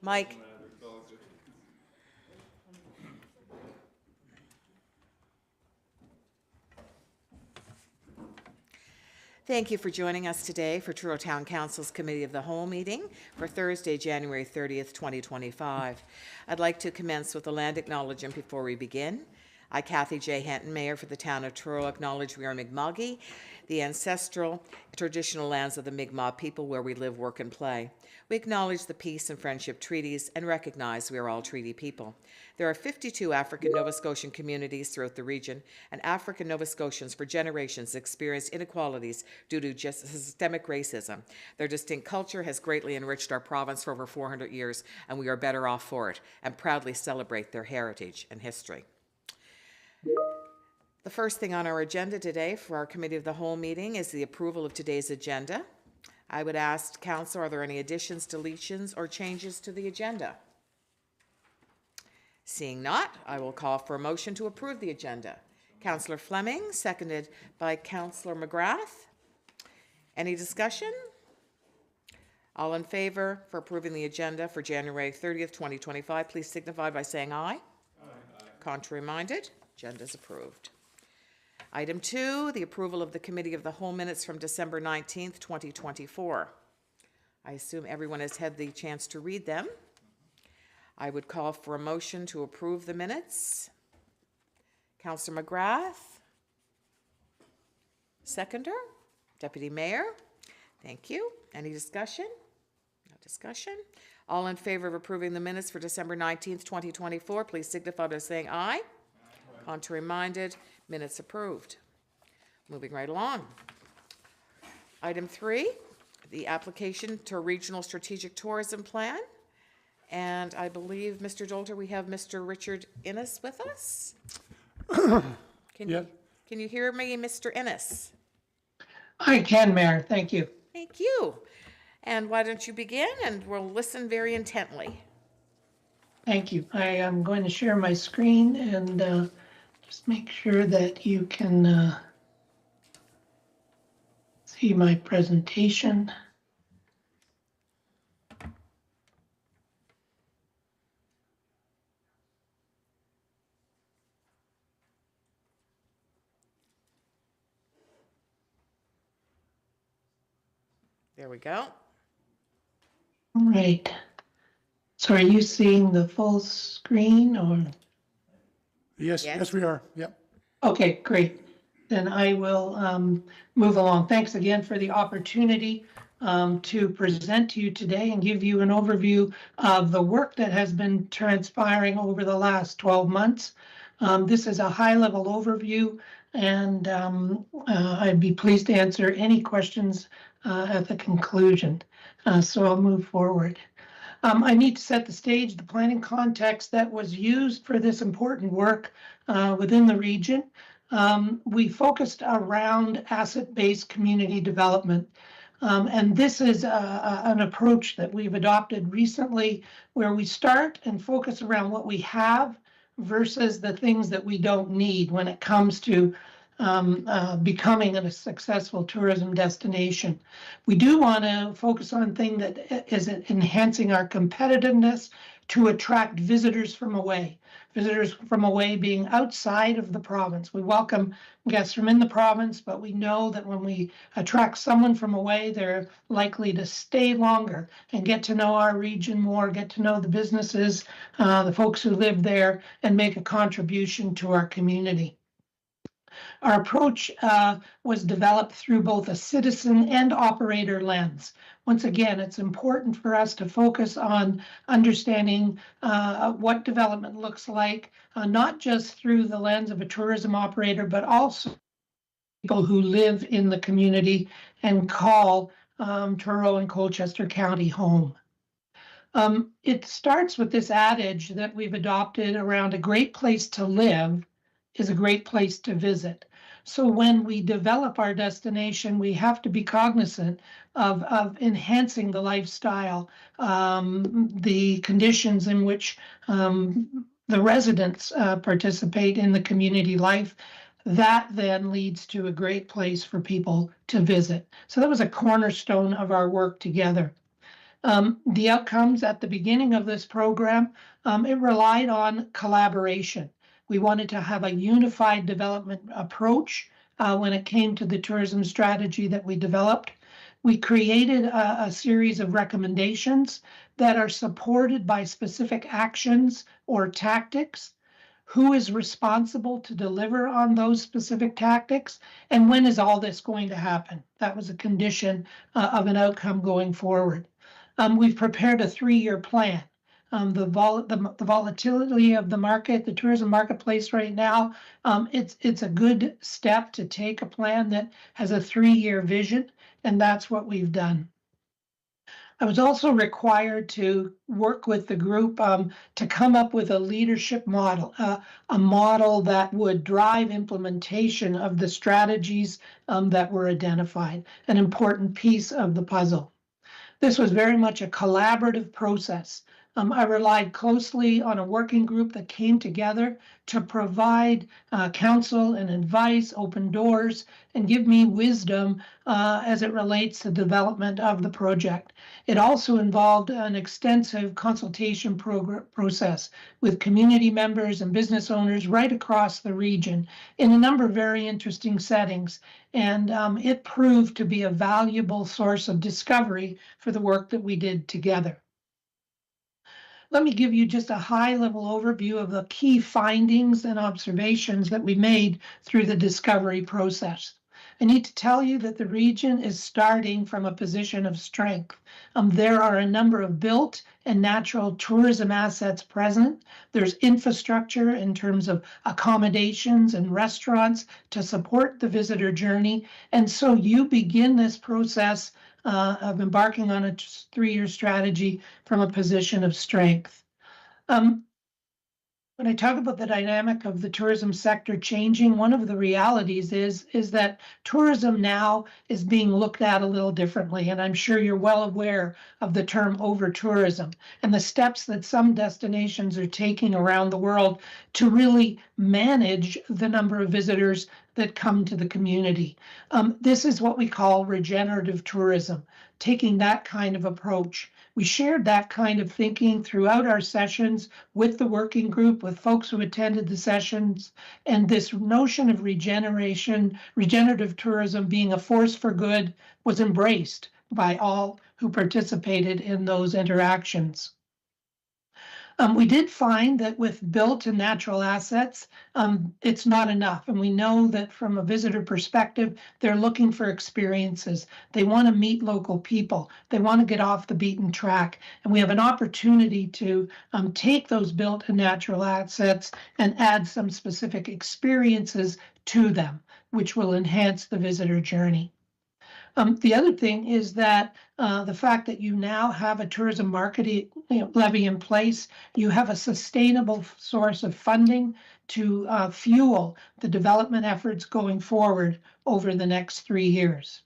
Mike. Thank you for joining us today for Truro Town Council's Committee of the Whole meeting for Thursday, January 30th, 2025. I'd like to commence with a land acknowledgement before we begin. I, Kathy J. Henton, Mayor for the Town of Truro, acknowledge we are Mi'kma'ki, the ancestral traditional lands of the Mi'kmaq people where we live, work, and play. We acknowledge the peace and friendship treaties and recognize we are all treaty people. There are 52 African Nova Scotian communities throughout the region, and African Nova Scotians for generations experienced inequalities due to just systemic racism. Their distinct culture has greatly enriched our province for over 400 years, and we are better off for it, and proudly celebrate their heritage and history. The first thing on our agenda today for our Committee of the Whole meeting is the approval of today's agenda. I would ask Council, are there any additions, deletions, or changes to the agenda? Seeing not, I will call for a motion to approve the agenda. Councillor Fleming, seconded by Councillor McGrath. Any discussion? All in favor for approving the agenda for January 30th, 2025, please signify by saying aye. Aye. Contrary minded, agenda is approved. Item 2, the approval of the Committee of the Whole minutes from December 19th, 2024. I assume everyone has had the chance to read them. I would call for a motion to approve the minutes. Councillor McGrath. Seconder. Deputy Mayor. Thank you. Any discussion? No discussion. All in favor of approving the minutes for December 19th, 2024, please signify by saying aye. Aye. Contrary minded, minutes approved. Moving right along. Item 3, the application to a regional strategic tourism plan. And I believe, Mr. Dolter, we have Mr. Richard Innes with us. Can you hear me, Mr. Innes? I can, Mayor. Thank you. Thank you. And why don't you begin, and we'll listen very intently. Thank you. I am going to share my screen and just make sure that you can see my presentation. There we go. All right. So are you seeing the full screen or? Yes, we are. Yep. Okay, great. Then I will move along. Thanks again for the opportunity to present to you today and give you an overview of the work that has been transpiring over the last 12 months. This is a high-level overview, and I'd be pleased to answer any questions at the conclusion. So I'll move forward. I need to set the stage, the planning context that was used for this important work within the region. We focused around asset-based community development. And this is an approach that we've adopted recently where we start and focus around what we have versus the things that we don't need when it comes to becoming a successful tourism destination. We do want to focus on things that is enhancing our competitiveness to attract visitors from away. Visitors from away being outside of the province. We welcome guests from in the province, but we know that when we attract someone from away, they're likely to stay longer and get to know our region more, get to know the businesses, the folks who live there, and make a contribution to our community. Our approach was developed through both a citizen and operator lens. Once again, it's important for us to focus on understanding what development looks like, not just through the lens of a tourism operator, but also people who live in the community and call Truro and Colchester County home. It starts with this adage that we've adopted around a great place to live is a great place to visit. So when we develop our destination, we have to be cognizant of enhancing the lifestyle, the conditions in which the residents participate in the community life. That then leads to a great place for people to visit. So that was a cornerstone of our work together. The outcomes at the beginning of this program, it relied on collaboration. We wanted to have a unified development approach when it came to the tourism strategy that we developed. We created a series of recommendations that are supported by specific actions or tactics. Who is responsible to deliver on those specific tactics, and when is all this going to happen? That was a condition of an outcome going forward. We've prepared a 3-year plan. The volatility of the market, the tourism marketplace right now, it's a good step to take a plan that has a 3-year vision, and that's what we've done. I was also required to work with the group to come up with a leadership model, a model that would drive implementation of the strategies that were identified, an important piece of the puzzle. This was very much a collaborative process. I relied closely on a working group that came together to provide counsel and advice, open doors, and give me wisdom as it relates to development of the project. It also involved an extensive consultation process with community members and business owners right across the region in a number of very interesting settings. And it proved to be a valuable source of discovery for the work that we did together. Let me give you just a high-level overview of the key findings and observations that we made through the discovery process. I need to tell you that the region is starting from a position of strength. There are a number of built and natural tourism assets present. There's infrastructure in terms of accommodations and restaurants to support the visitor journey. And so you begin this process of embarking on a 3-year strategy from a position of strength. When I talk about the dynamic of the tourism sector changing, one of the realities is that tourism now is being looked at a little differently. And I'm sure you're well aware of the term over-tourism and the steps that some destinations are taking around the world to really manage the number of visitors that come to the community. This is what we call regenerative tourism, taking that kind of approach. We shared that kind of thinking throughout our sessions with the working group, with folks who attended the sessions, and this notion of regenerative tourism being a force for good was embraced by all who participated in those interactions. We did find that with built and natural assets, it's not enough. And we know that from a visitor perspective, they're looking for experiences. They want to meet local people. They want to get off the beaten track. And we have an opportunity to take those built and natural assets and add some specific experiences to them, which will enhance the visitor journey. The other thing is that the fact that you now have a tourism market levy in place, you have a sustainable source of funding to fuel the development efforts going forward over the next 3 years.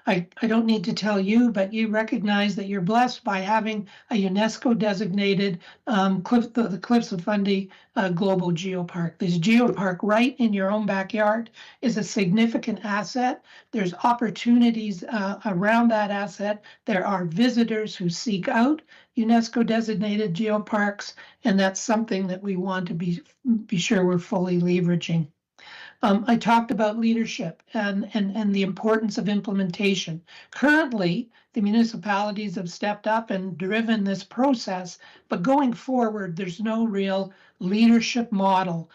I don't need to tell you, but you recognize that you're blessed by having a UNESCO designated the Cliffs of Fundy Global Geopark. This geopark right in your own backyard is a significant asset. There's opportunities around that asset. There are visitors who seek out UNESCO designated geoparks, and that's something that we want to be sure we're fully leveraging. I talked about leadership and the importance of implementation. Currently, the municipalities have stepped up and driven this process, but going forward, there's no real leadership model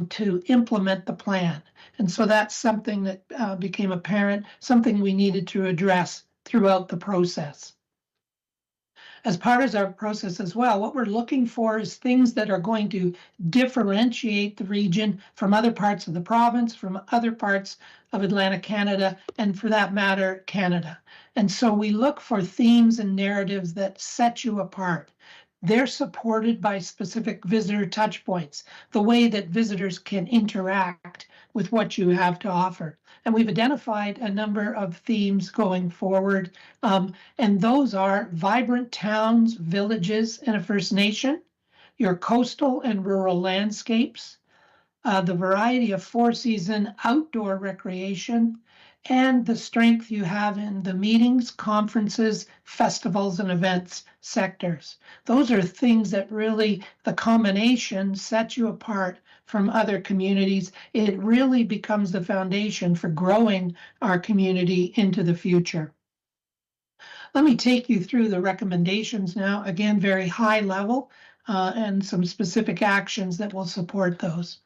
to implement the plan. And so that's something that became apparent, something we needed to address throughout the process. As part of our process as well, what we're looking for is things that are going to differentiate the region from other parts of the province, from other parts of Atlantic Canada, and for that matter, Canada. And so we look for themes and narratives that set you apart. They're supported by specific visitor touch points, the way that visitors can interact with what you have to offer. And we've identified a number of themes going forward, and those are vibrant towns, villages, and a First Nation, your coastal and rural landscapes, the variety of four-season outdoor recreation, and the strength you have in the meetings, conferences, festivals, and events sectors. Those are things that really, the combination sets you apart from other communities. It really becomes the foundation for growing our community into the future. Let me take you through the recommendations now, again, very high level, and some specific actions that will support those.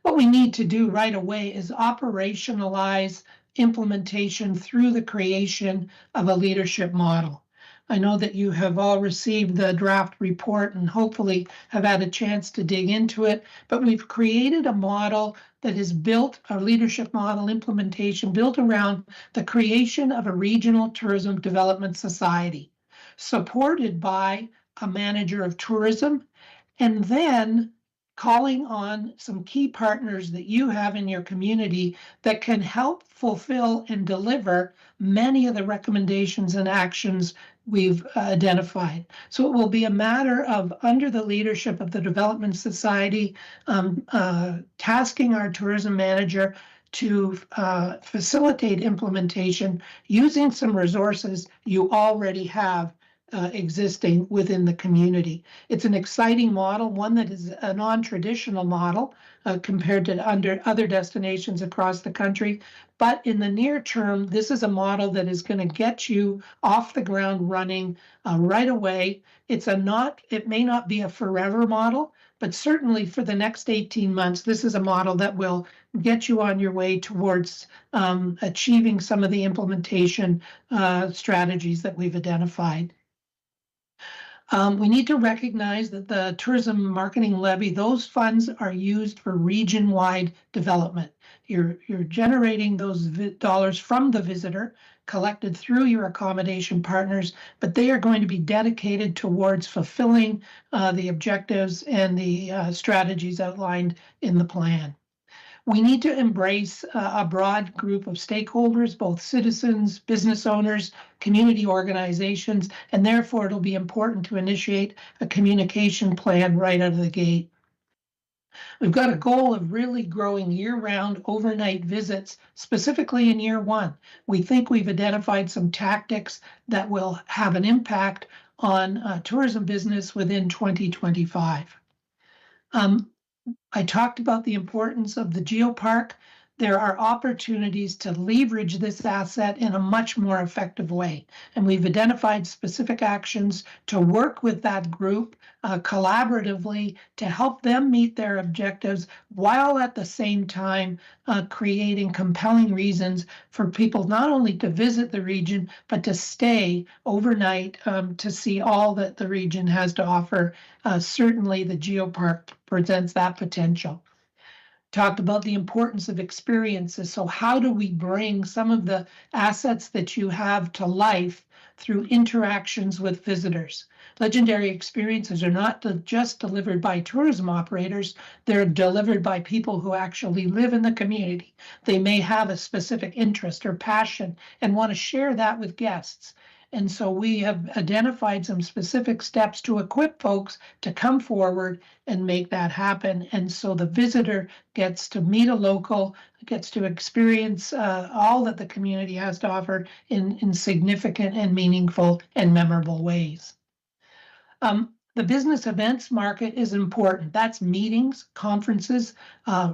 What we need to do right away is operationalize implementation through the creation of a leadership model. I know that you have all received the draft report and hopefully have had a chance to dig into it, but we've created a model that is built, a leadership model implementation built around the creation of a regional tourism development society, supported by a manager of tourism, and then calling on some key partners that you have in your community that can help fulfill and deliver many of the recommendations and actions we've identified. So it will be a matter of, under the leadership of the Development Society, tasking our tourism manager to facilitate implementation using some resources you already have existing within the community. It's an exciting model, one that is a non-traditional model compared to other destinations across the country. But in the near term, this is a model that is going to get you off the ground running right away. It may not be a forever model, but certainly for the next 18 months, this is a model that will get you on your way towards achieving some of the implementation strategies that we've identified. We need to recognize that the tourism marketing levy, those funds are used for region-wide development. You're generating those dollars from the visitor, collected through your accommodation partners, but they are going to be dedicated towards fulfilling the objectives and the strategies outlined in the plan. We need to embrace a broad group of stakeholders, both citizens, business owners, community organizations, and therefore it'll be important to initiate a communication plan right out of the gate. We've got a goal of really growing year-round overnight visits, specifically in year one. We think we've identified some tactics that will have an impact on tourism business within 2025. I talked about the importance of the geopark. There are opportunities to leverage this asset in a much more effective way. And we've identified specific actions to work with that group collaboratively to help them meet their objectives, while at the same time creating compelling reasons for people not only to visit the region, but to stay overnight to see all that the region has to offer. Certainly the geopark presents that potential. Talked about the importance of experiences. So how do we bring some of the assets that you have to life through interactions with visitors? Legendary experiences are not just delivered by tourism operators, they're delivered by people who actually live in the community. They may have a specific interest or passion and want to share that with guests. And so we have identified some specific steps to equip folks to come forward and make that happen. And so the visitor gets to meet a local, gets to experience all that the community has to offer in significant and meaningful and memorable ways. The business events market is important. That's meetings, conferences,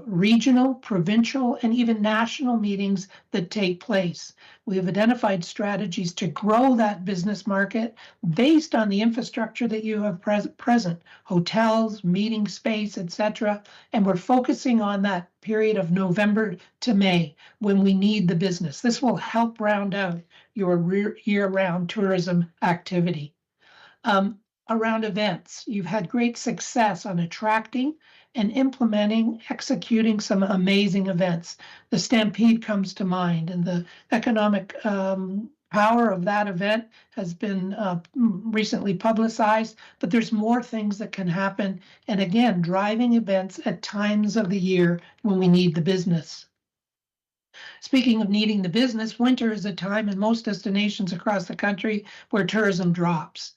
regional, provincial, and even national meetings that take place. We have identified strategies to grow that business market based on the infrastructure that you have present, hotels, meeting space, etc. And we're focusing on that period of November to May when we need the business. This will help round out your year-round tourism activity. Around events, you've had great success on attracting and implementing, executing some amazing events. The Stampede comes to mind, and the economic power of that event has been recently publicized, but there's more things that can happen. And again, driving events at times of the year when we need the business. Speaking of needing the business, winter is a time in most destinations across the country where tourism drops.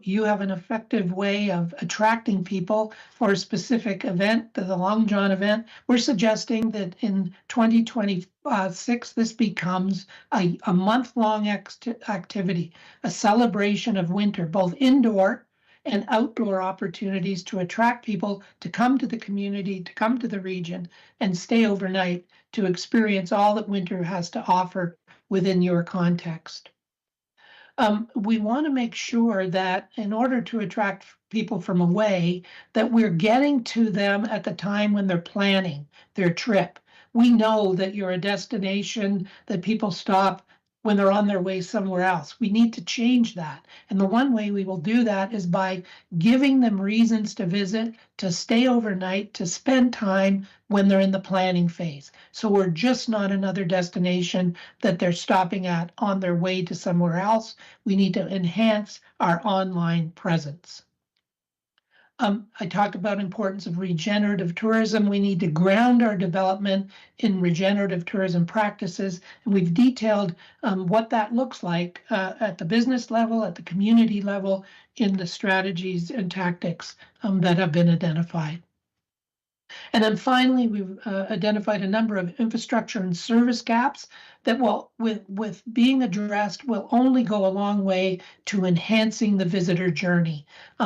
you have an effective way of attracting people for a specific event, the Long John event. We're suggesting that in 2026, this becomes a month-long activity, a celebration of winter, both indoor and outdoor opportunities to attract people to come to the community, to come to the region, and stay overnight to experience all that winter has to offer within your context. We want to make sure that in order to attract people from away, that we're getting to them at the time when they're planning their trip. We know that you're a destination that people stop when they're on their way somewhere else. We need to change that. And the one way we will do that is by giving them reasons to visit, to stay overnight, to spend time when they're in the planning phase. So we're just not another destination that they're stopping at on their way to somewhere else. We need to enhance our online presence. I talked about importance of regenerative tourism. We need to ground our development in regenerative tourism practices, and we've detailed what that looks like at the business level, at the community level, in the strategies and tactics that have been identified. And then finally, we've identified a number of infrastructure and service gaps that will, with being addressed, will only go a long way to enhancing the visitor journey,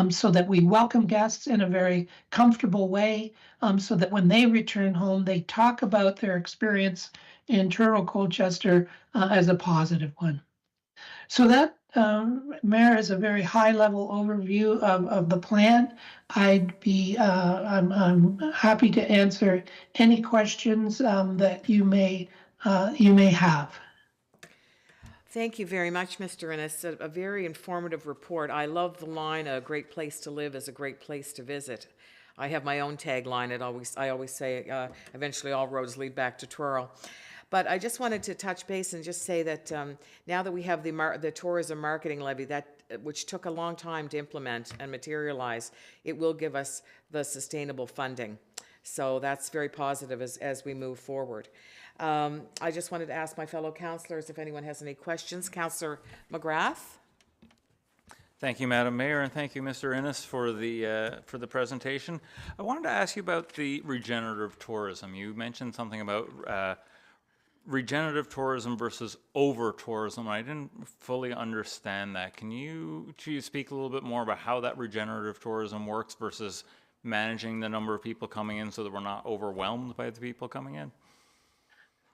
so that we welcome guests in a very comfortable way, so that when they return home, they talk about their experience in Truro Colchester as a positive one. So that, Mayor, is a very high-level overview of the plan. I'm happy to answer any questions that you may have. Thank you very much, Mr. Innes. A very informative report. I love the line, "A great place to live is a great place to visit." I have my own tagline. I always say, eventually all roads lead back to Truro. But I just wanted to touch base and just say that now that we have the tourism marketing levy, which took a long time to implement and materialize, it will give us the sustainable funding. So that's very positive as we move forward. I just wanted to ask my fellow councillors if anyone has any questions. Councillor McGrath. Thank you, Madam Mayor, and thank you, Mr. Innes, for the presentation. I wanted to ask you about the regenerative tourism. You mentioned something about regenerative tourism versus over-tourism. I didn't fully understand that. Can you speak a little bit more about how that regenerative tourism works versus managing the number of people coming in so that we're not overwhelmed by the people coming in?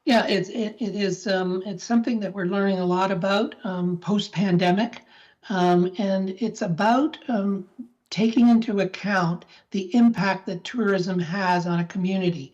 Yeah, it is. It's something that we're learning a lot about post-pandemic, and it's about taking into account the impact that tourism has on a community.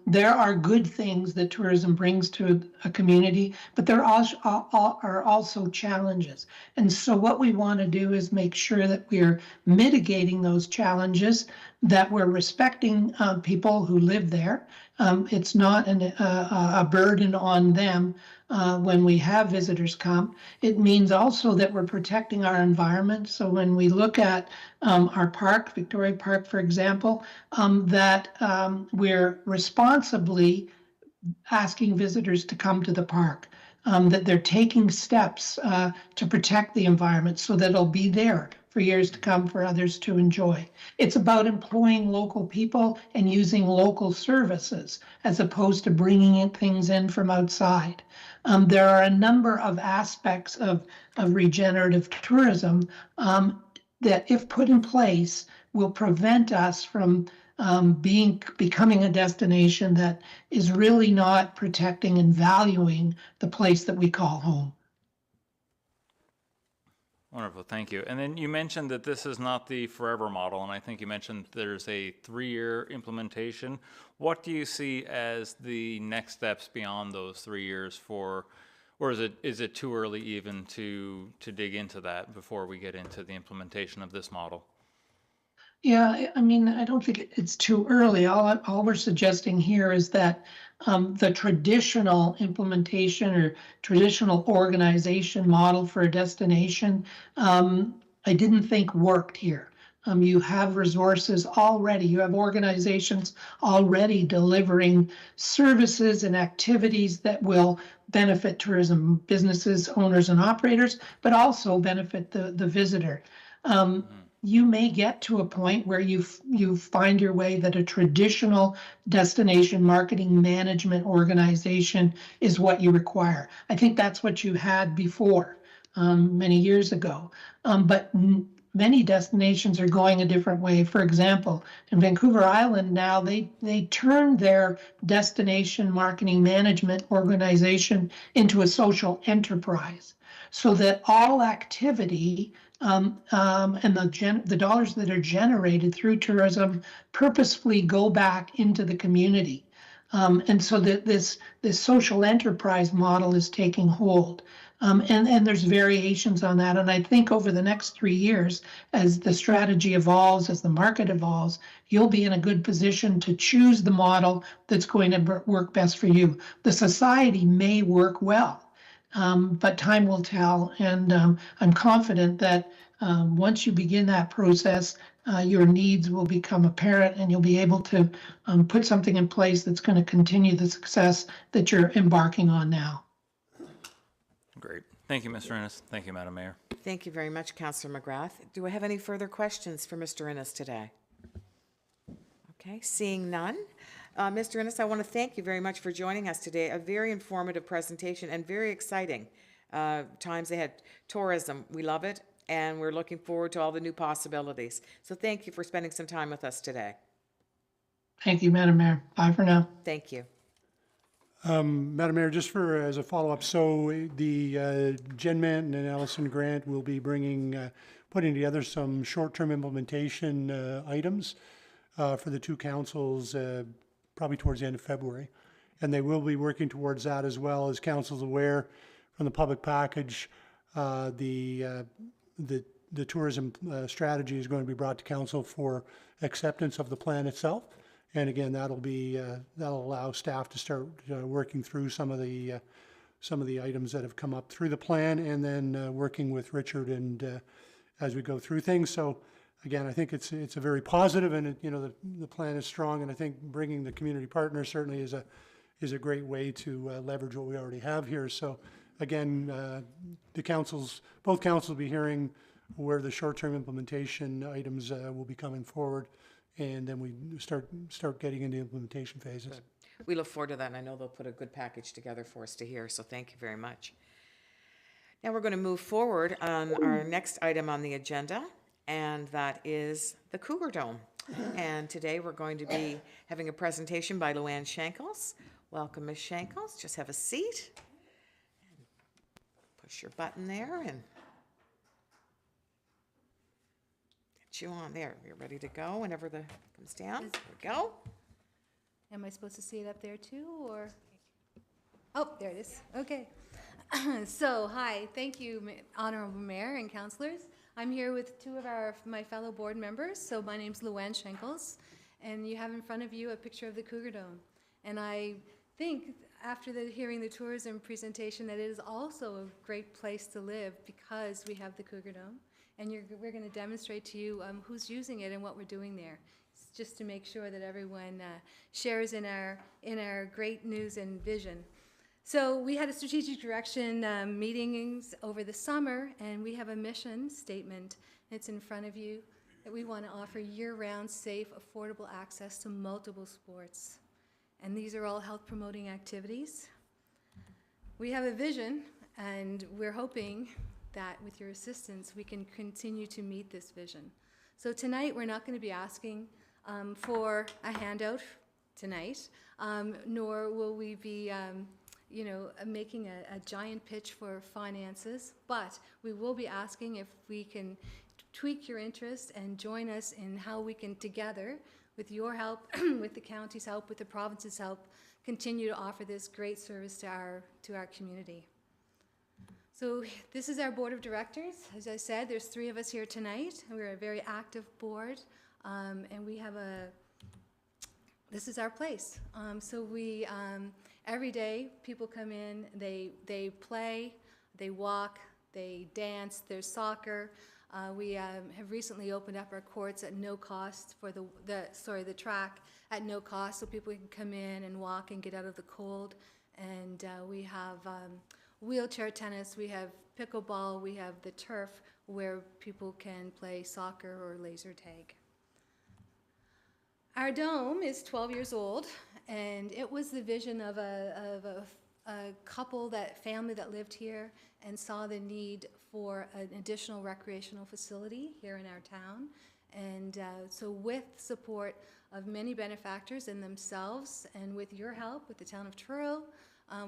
There are good things that tourism brings to a community, but there are also challenges. And so what we want to do is make sure that we're mitigating those challenges, that we're respecting people who live there. It's not a burden on them when we have visitors come. It means also that we're protecting our environment. So when we look at our park, Victoria Park, for example, that we're responsibly asking visitors to come to the park, that they're taking steps to protect the environment so that it'll be there for years to come for others to enjoy. It's about employing local people and using local services as opposed to bringing things in from outside. There are a number of aspects of regenerative tourism that, if put in place, will prevent us from becoming a destination that is really not protecting and valuing the place that we call home. Wonderful, thank you. And then you mentioned that this is not the forever model, and I think you mentioned there's a 3-year implementation. What do you see as the next steps beyond those 3 years for, or is it too early even to dig into that before we get into the implementation of this model? Yeah, I mean, I don't think it's too early. All we're suggesting here is that the traditional implementation or traditional organization model for a destination, I didn't think worked here. You have resources already. You have organizations already delivering services and activities that will benefit tourism businesses, owners, and operators, but also benefit the visitor. You may get to a point where you find your way that a traditional destination marketing management organization is what you require. I think that's what you had before, many years ago. But many destinations are going a different way. For example, in Vancouver Island now, they turned their destination marketing management organization into a social enterprise, so that all activity and the dollars that are generated through tourism purposefully go back into the community. And so that this social enterprise model is taking hold. And there's variations on that. And I think over the next 3 years, as the strategy evolves, as the market evolves, you'll be in a good position to choose the model that's going to work best for you. The society may work well, but time will tell. And I'm confident that once you begin that process, your needs will become apparent and you'll be able to put something in place that's going to continue the success that you're embarking on now. Great. Thank you, Mr. Innes. Thank you, Madam Mayor. Thank you very much, Councillor McGrath. Do I have any further questions for Mr. Innes today? Okay, seeing none. Mr. Innes, I want to thank you very much for joining us today. A very informative presentation and very exciting times ahead. Tourism, we love it, and we're looking forward to all the new possibilities. So thank you for spending some time with us today. Thank you, Madam Mayor. Bye for now. Thank you. Madam Mayor, just as a follow-up, so the Jen Manton and Allison Grant will be putting together some short-term implementation items for the two councils probably towards the end of February. And they will be working towards that, as well as council's aware from the public package. The tourism strategy is going to be brought to council for acceptance of the plan itself. And again, that'll allow staff to start working through some of the items that have come up through the plan, and then working with Richard and as we go through things. So again, I think it's a very positive, and the plan is strong, and I think bringing the community partners certainly is a great way to leverage what we already have here. So again, both councils will be hearing where the short-term implementation items will be coming forward. And then we start getting into implementation phases. We look forward to that, and I know they'll put a good package together for us to hear, so thank you very much. Now we're going to move forward on our next item on the agenda, and that is the Cougar Dome. And today we're going to be having a presentation by Luann Shankles. Welcome, Ms. Shankles. Just have a seat. Push your button there and you on there. You're ready to go whenever the comes down. There we go. Am I supposed to see it up there too, or? Oh, there it is. Okay. So, hi. Thank you, Honorable Mayor and councillors. I'm here with two of my fellow board members. So my name's Luann Shankles, and you have in front of you a picture of the Cougar Dome. And I think after hearing the tourism presentation that it is also a great place to live because we have the Cougar Dome. And we're going to demonstrate to you who's using it and what we're doing there, just to make sure that everyone shares in our great news and vision. So we had a strategic direction meetings over the summer, and we have a mission statement. It's in front of you, that we want to offer year-round, safe, affordable access to multiple sports. And these are all health-promoting activities. We have a vision, and we're hoping that with your assistance, we can continue to meet this vision. So tonight, we're not going to be asking for a handout tonight, nor will we be making a giant pitch for finances, but we will be asking if we can tweak your interest and join us in how we can together, with your help, with the county's help, with the province's help, continue to offer this great service to our community. So this is our board of directors. As I said, there's 3 of us here tonight. We're a very active board, and we have this is our place. So we, every day, people come in, they play, they walk, they dance, there's soccer. We have recently opened up our courts at no cost for the track at no cost, so people can come in and walk and get out of the cold. And we have wheelchair tennis, we have pickleball, we have the turf where people can play soccer or laser tag. Our dome is 12 years old, and it was the vision of a family that lived here and saw the need for an additional recreational facility here in our town. And so with support of many benefactors and themselves, and with your help, with the town of Truro,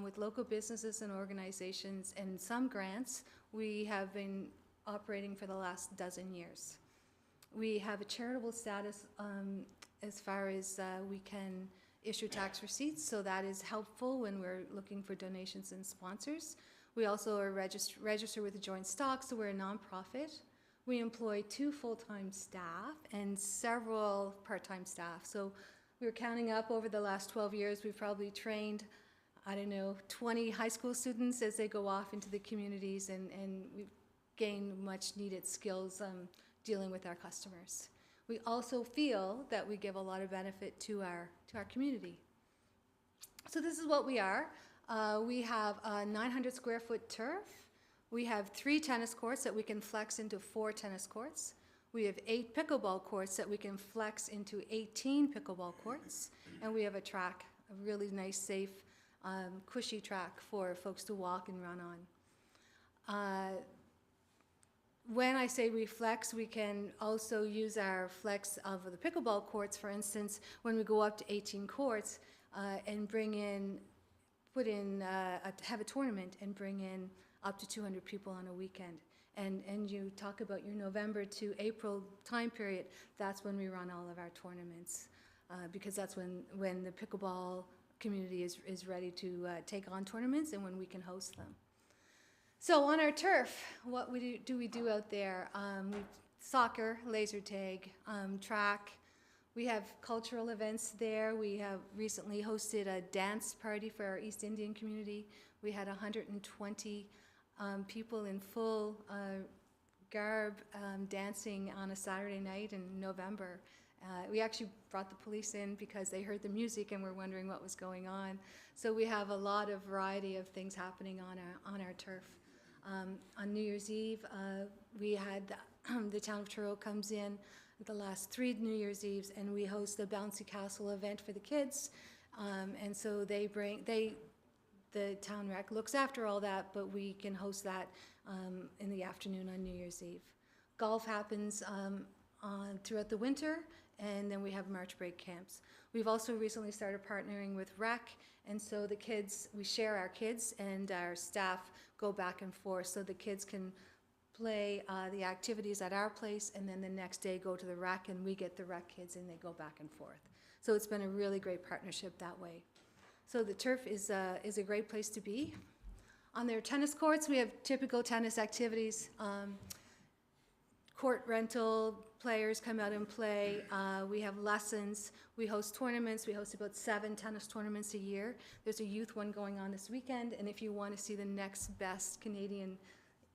with local businesses and organizations, and some grants, we have been operating for the last dozen years. We have a charitable status as far as we can issue tax receipts, so that is helpful when we're looking for donations and sponsors. We also are registered with the Joint Stock, so we're a nonprofit. We employ 2 full-time staff and several part-time staff. So we were counting up over the last 12 years, we've probably trained, 20 high school students as they go off into the communities, and we've gained much needed skills dealing with our customers. We also feel that we give a lot of benefit to our community. So this is what we are. We have a 900 square foot turf. We have 3 tennis courts that we can flex into 4 tennis courts. We have 8 pickleball courts that we can flex into 18 pickleball courts. And we have a track, a really nice, safe, cushy track for folks to walk and run on. When I say we flex, we can also use our flex of the pickleball courts, for instance, when we go up to 18 courts and have a tournament and bring in up to 200 people on a weekend. And you talk about your November to April time period, that's when we run all of our tournaments, because that's when the pickleball community is ready to take on tournaments and when we can host them. So on our turf, what do we do out there? Soccer, laser tag, track. We have cultural events there. We have recently hosted a dance party for our East Indian community. We had 120 people in full garb dancing on a Saturday night in November. We actually brought the police in because they heard the music and were wondering what was going on. So we have a lot of variety of things happening on our turf. On New Year's Eve, we had the town of Truro comes in the last 3 New Year's Eves, and we host a bouncy castle event for the kids. And so the town rec looks after all that, but we can host that in the afternoon on New Year's Eve. Golf happens throughout the winter, and then we have March break camps. We've also recently started partnering with rec, and so the kids, we share our kids, and our staff go back and forth, so the kids can play the activities at our place, and then the next day go to the rec, and we get the rec kids, and they go back and forth. So it's been a really great partnership that way. So the turf is a great place to be. On their tennis courts, we have typical tennis activities. Court rental, players come out and play. We have lessons. We host tournaments. We host about 7 tennis tournaments a year. There's a youth one going on this weekend, and if you want to see the next best Canadian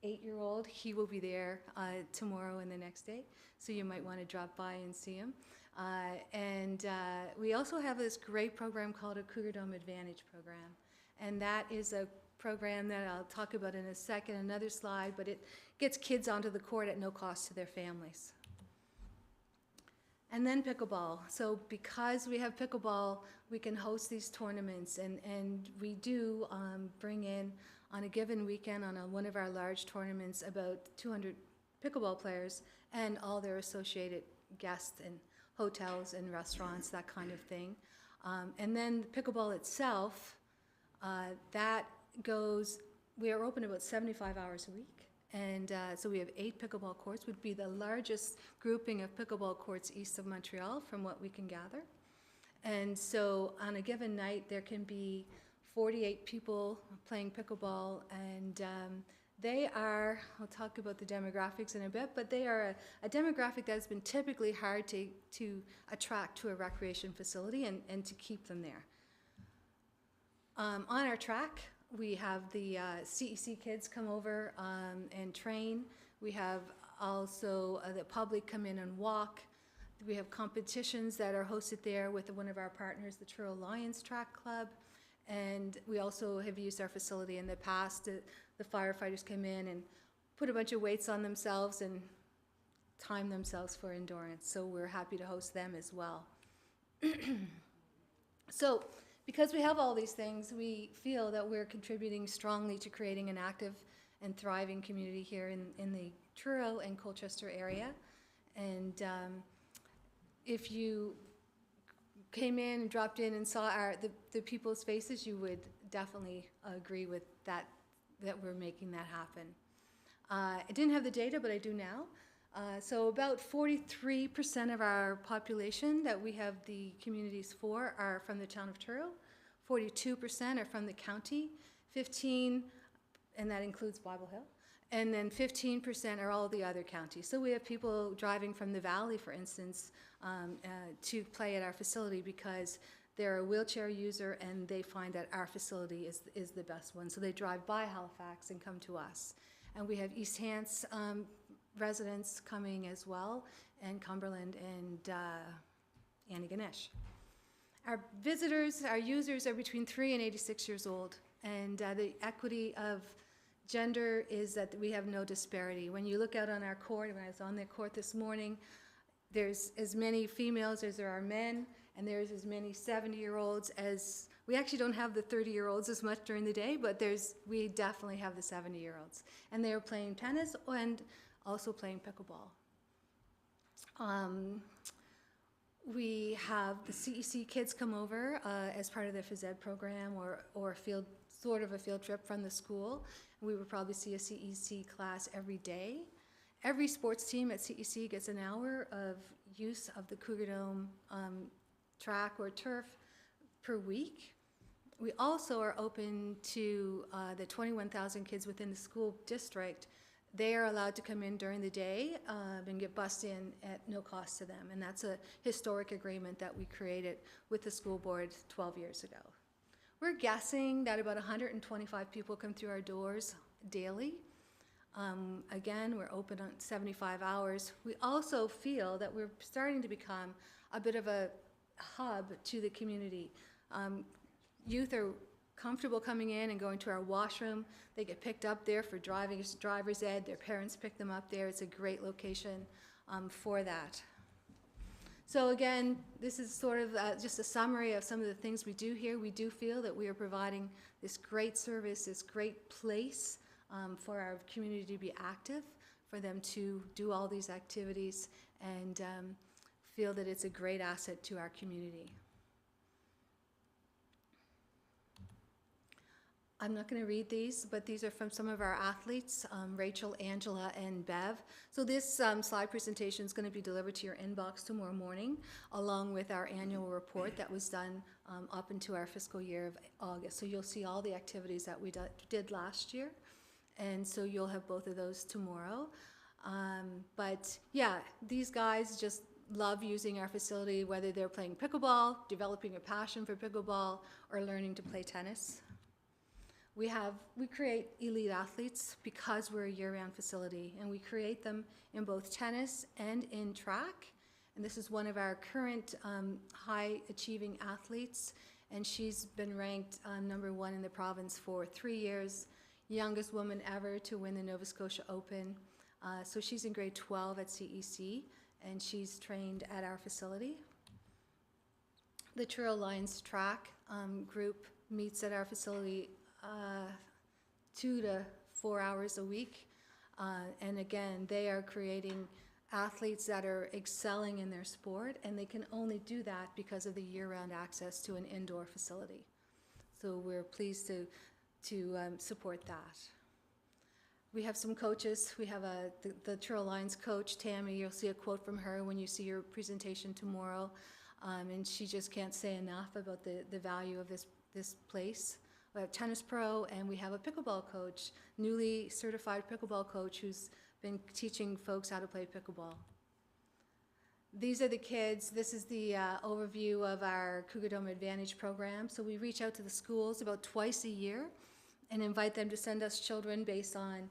8-year-old, he will be there tomorrow and the next day, so you might want to drop by and see him. And we also have this great program called a Cougar Dome Advantage program, and that is a program that I'll talk about in a second, another slide, but it gets kids onto the court at no cost to their families. And then pickleball. So because we have pickleball, we can host these tournaments, and we do bring in, on a given weekend, on one of our large tournaments, about 200 pickleball players and all their associated guests and hotels and restaurants, that kind of thing. And then pickleball itself, we are open about 75 hours a week. And so we have 8 pickleball courts, would be the largest grouping of pickleball courts east of Montreal from what we can gather. And so on a given night, there can be 48 people playing pickleball, and they are, I'll talk about the demographics in a bit, but they are a demographic that has been typically hard to attract to a recreation facility and to keep them there. On our track, we have the CEC kids come over and train. We have also the public come in and walk. We have competitions that are hosted there with one of our partners, the Truro Lions Track Club. And we also have used our facility in the past. The firefighters come in and put a bunch of weights on themselves and time themselves for endurance. So we're happy to host them as well. So because we have all these things, we feel that we're contributing strongly to creating an active and thriving community here in the Truro and Colchester area. And if you came in and dropped in and saw the people's faces, you would definitely agree with that we're making that happen. I didn't have the data, but I do now. So about 43% of our population that we have the communities for are from the town of Truro. 42% are from the county. 15, and that includes Bible Hill. And then 15% are all the other counties. So we have people driving from the valley, for instance, to play at our facility because they're a wheelchair user and they find that our facility is the best one. So they drive by Halifax and come to us. And we have East Hants residents coming as well, and Cumberland and Antigonish. Our visitors, our users are between 3 and 86 years old. And the equity of gender is that we have no disparity. When you look out on our court, when I was on the court this morning, there's as many females as there are men, and there's as many 70-year-olds as, we actually don't have the 30-year-olds as much during the day, but we definitely have the 70-year-olds. And they're playing tennis and also playing pickleball. We have the CEC kids come over as part of the phys ed program or a field trip from the school. We would probably see a CEC class every day. Every sports team at CEC gets an hour of use of the Cougar Dome track or turf per week. We also are open to the 21,000 kids within the school district. They are allowed to come in during the day and get bussed in at no cost to them. And that's a historic agreement that we created with the school board 12 years ago. We're guessing that about 125 people come through our doors daily. Again, we're open on 75 hours. We also feel that we're starting to become a bit of a hub to the community. Youth are comfortable coming in and going to our washroom. They get picked up there for driver's ed. Their parents pick them up there. It's a great location for that. So again, this is sort of just a summary of some of the things we do here. We do feel that we are providing this great service, this great place for our community to be active, for them to do all these activities, and feel that it's a great asset to our community. I'm not going to read these, but these are from some of our athletes, Rachel, Angela, and Bev. So this slide presentation is going to be delivered to your inbox tomorrow morning, along with our annual report that was done up into our fiscal year of August. So you'll see all the activities that we did last year, and so you'll have both of those tomorrow. But yeah, these guys just love using our facility, whether they're playing pickleball, developing a passion for pickleball, or learning to play tennis. We create elite athletes because we're a year-round facility, and we create them in both tennis and in track. And this is one of our current high-achieving athletes, and she's been ranked #1 in the province for 3 years, youngest woman ever to win the Nova Scotia Open. So she's in grade 12 at CEC, and she's trained at our facility. The Truro Lions track group meets at our facility 2 to 4 hours a week. And again, they are creating athletes that are excelling in their sport, and they can only do that because of the year-round access to an indoor facility. So we're pleased to support that. We have some coaches. We have the Truro Lions coach, Tammy. You'll see a quote from her when you see your presentation tomorrow. And she just can't say enough about the value of this place. We have a tennis pro, and we have a pickleball coach, newly certified pickleball coach who's been teaching folks how to play pickleball. These are the kids. This is the overview of our Cougar Dome Advantage program. So we reach out to the schools about twice a year and invite them to send us children based on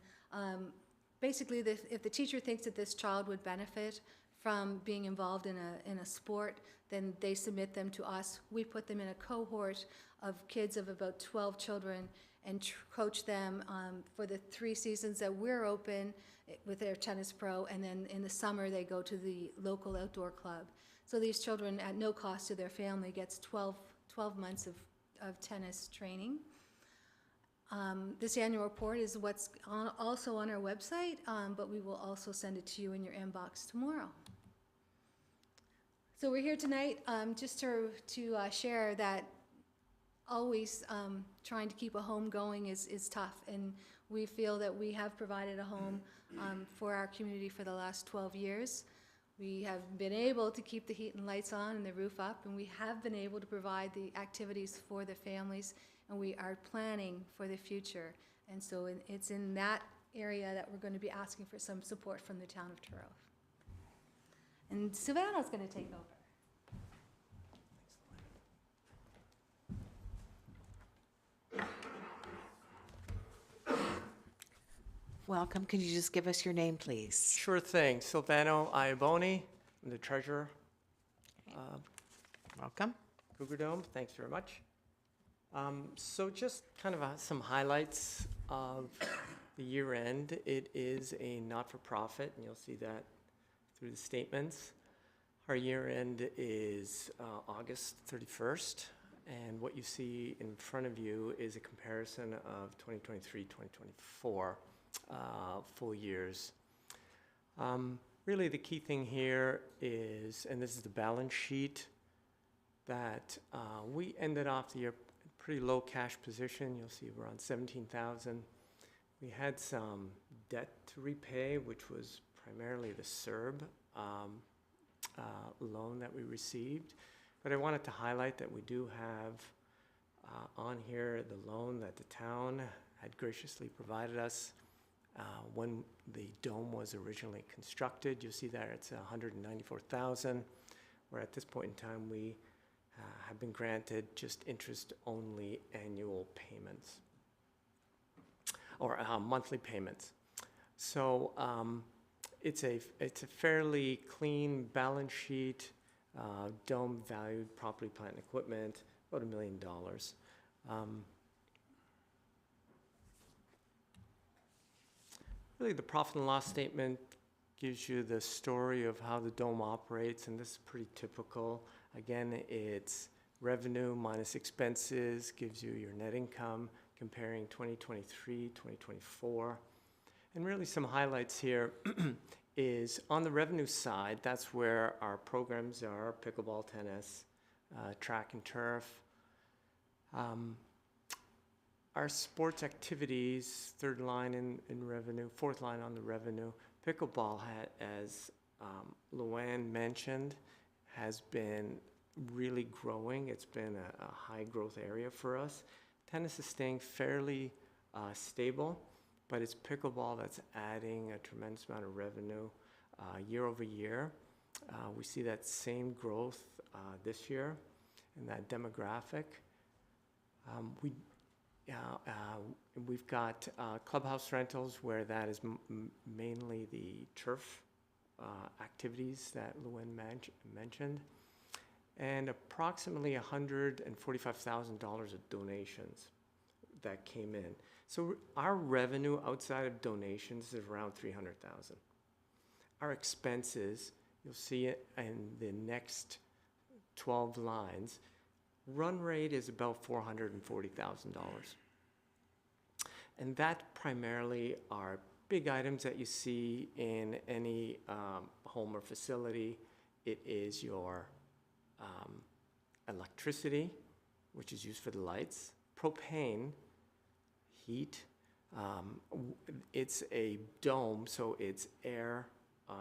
basically, if the teacher thinks that this child would benefit from being involved in a sport, then they submit them to us. We put them in a cohort of kids of about 12 children and coach them for the 3 seasons that we're open with their tennis pro, and then in the summer they go to the local outdoor club. So these children, at no cost to their family, gets 12 months of tennis training. This annual report is what's also on our website, but we will also send it to you in your inbox tomorrow. So we're here tonight just to share that always trying to keep a home going is tough, and we feel that we have provided a home for our community for the last 12 years. We have been able to keep the heat and lights on and the roof up, and we have been able to provide the activities for the families, and we are planning for the future. And so it's in that area that we're going to be asking for some support from the town of Truro. And Savannah's going to take over. Welcome. Could you just give us your name, please? Sure thing. Silvano Iaboni, I'm the treasurer. Welcome. Cougar Dome, thanks very much. So just kind of some highlights of the year end. It is a not-for-profit, and you'll see that through the statements. Our year end is August 31st, and what you see in front of you is a comparison of 2023, 2024 full years. Really the key thing here is, and this is the balance sheet, that we ended off the year pretty low cash position. You'll see we're on 17,000. We had some debt to repay, which was primarily the CERB loan that we received. But I wanted to highlight that we do have on here the loan that the town had graciously provided us when the dome was originally constructed. You'll see that it's 194,000, where at this point in time we have been granted just interest-only annual payments, or monthly payments. So it's a fairly clean balance sheet. Dome valued, property, plant, and equipment, about $1 million. Really, the profit and loss statement gives you the story of how the dome operates, and this is pretty typical. Again, it's revenue minus expenses, gives you your net income, comparing 2023, 2024. And really some highlights here is on the revenue side, that's where our programs are: pickleball, tennis, track and turf. Our sports activities, third line in revenue, fourth line on the revenue. Pickleball, as Luann mentioned, has been really growing. It's been a high growth area for us. Tennis is staying fairly stable, but it's pickleball that's adding a tremendous amount of revenue year over year. We see that same growth this year in that demographic. We've got clubhouse rentals, where that is mainly the turf activities that Luann mentioned, and approximately $145,000 of donations that came in. So our revenue outside of donations is around $300,000. Our expenses, you'll see it in the next 12 lines, run rate is about $440,000. And that primarily are big items that you see in any home or facility. It is your electricity, which is used for the lights, propane, heat. It's a dome, so it's air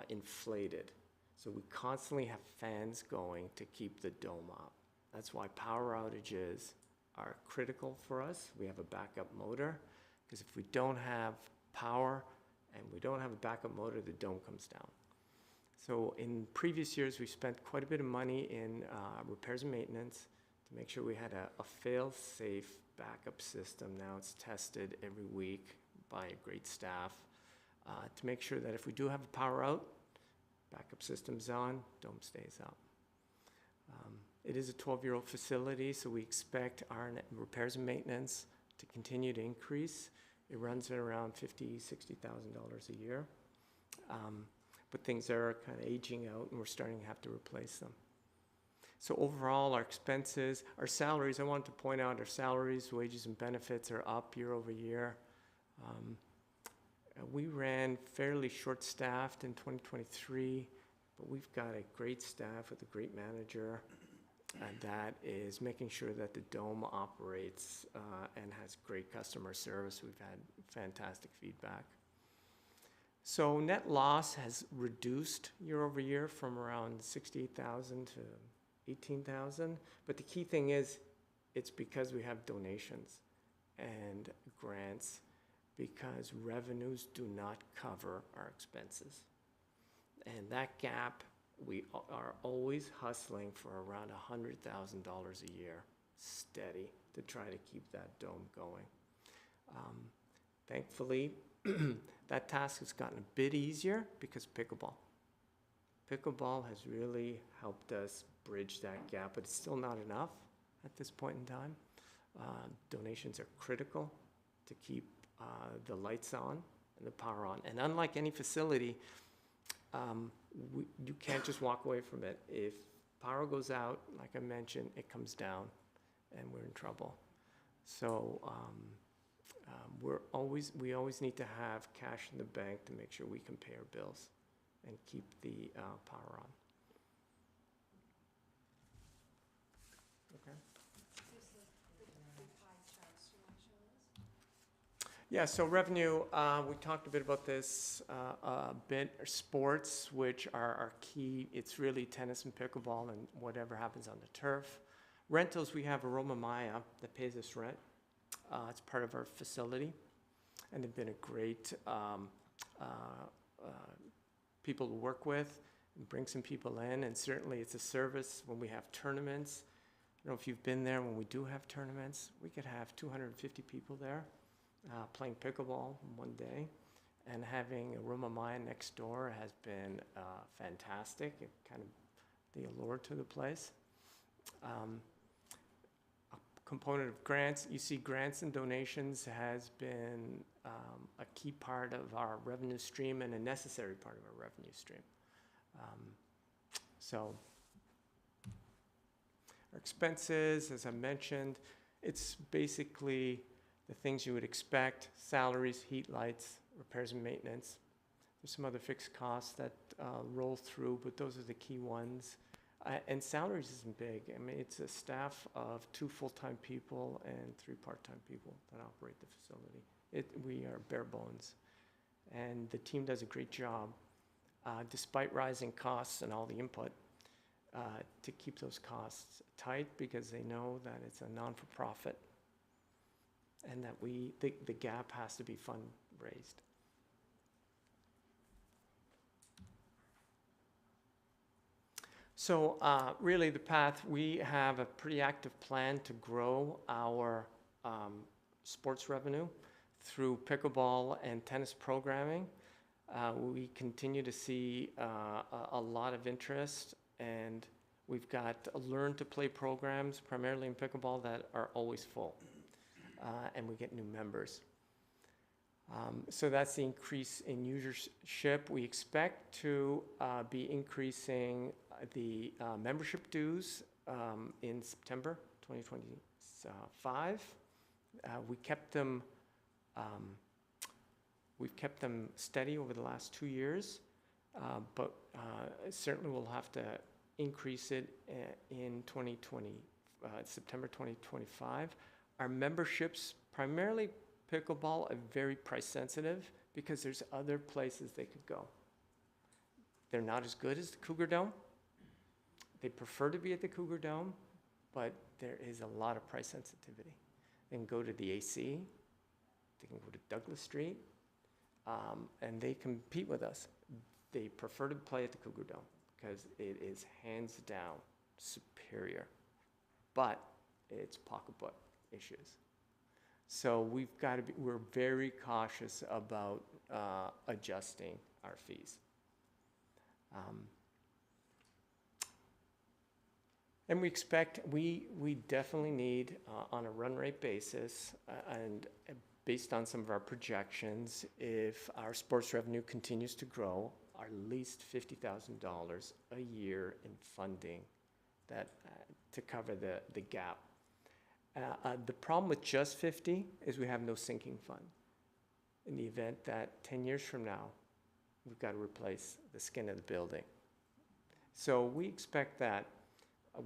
inflated. So we constantly have fans going to keep the dome up. That's why power outages are critical for us. We have a backup motor, because if we don't have power and we don't have a backup motor, the dome comes down. So in previous years, we spent quite a bit of money in repairs and maintenance to make sure we had a fail-safe backup system. Now it's tested every week by a great staff. to make sure that if we do have a power out, backup system's on, dome stays up. It is a 12-year-old facility, so we expect our repairs and maintenance to continue to increase. It runs at around $50,000, $60,000 a year. But things are kind of aging out and we're starting to have to replace them. So overall, our expenses, our salaries, I wanted to point out our salaries, wages, and benefits are up year over year. We ran fairly short-staffed in 2023, but we've got a great staff with a great manager that is making sure that the dome operates and has great customer service. We've had fantastic feedback. So net loss has reduced year over year from around 68,000 to 18,000. But the key thing is, it's because we have donations and grants, because revenues do not cover our expenses. And that gap, we are always hustling for around $100,000 a year, steady, to try to keep that dome going. Thankfully, that task has gotten a bit easier because pickleball. Pickleball has really helped us bridge that gap, but it's still not enough at this point in time. Donations are critical to keep the lights on and the power on. And unlike any facility, you can't just walk away from it. If power goes out, like I mentioned, it comes down and we're in trouble. So we always need to have cash in the bank to make sure we can pay our bills and keep the power on. Okay. Yeah, so revenue, we talked a bit about this sports, which are our key. It's really tennis and pickleball and whatever happens on the turf. Rentals, we have Aroma Maya that pays us rent. It's part of our facility, and they've been a great people to work with and bring some people in, and certainly it's a service when we have tournaments. I don't know if you've been there. When we do have tournaments, we could have 250 people there playing pickleball one day, and having Aroma Maya next door has been fantastic. It kind of the allure to the place. Component of grants, you see grants and donations has been a key part of our revenue stream and a necessary part of our revenue stream. So our expenses, as I mentioned, it's basically the things you would expect: salaries, heat, lights, repairs and maintenance. There's some other fixed costs that roll through, but those are the key ones. And salaries isn't big. I mean, it's a staff of 2 full-time people and 3 part-time people that operate the facility. We are bare bones. And the team does a great job, despite rising costs and all the input, to keep those costs tight, because they know that it's a non-for-profit and that the gap has to be fundraised. So really the path, we have a pretty active plan to grow our sports revenue through pickleball and tennis programming. We continue to see a lot of interest, and we've got learn to play programs, primarily in pickleball, that are always full, and we get new members. So that's the increase in usership. We expect to be increasing the membership dues in September 2025. We've kept them steady over the last 2 years, but certainly we'll have to increase it in September 2025. Our memberships, primarily pickleball, are very price sensitive because there's other places they could go. They're not as good as the Cougar Dome. They prefer to be at the Cougar Dome, but there is a lot of price sensitivity. They can go to the AC, they can go to Douglas Street, and they compete with us. They prefer to play at the Cougar Dome because it is hands down superior, but it's pocketbook issues. So we're very cautious about adjusting our fees. And we definitely need, on a run rate basis, and based on some of our projections, if our sports revenue continues to grow, at least $50,000 a year in funding that to cover the gap. The problem with just 50 is we have no sinking fund. In the event that 10 years from now, we've got to replace the skin of the building. So we expect that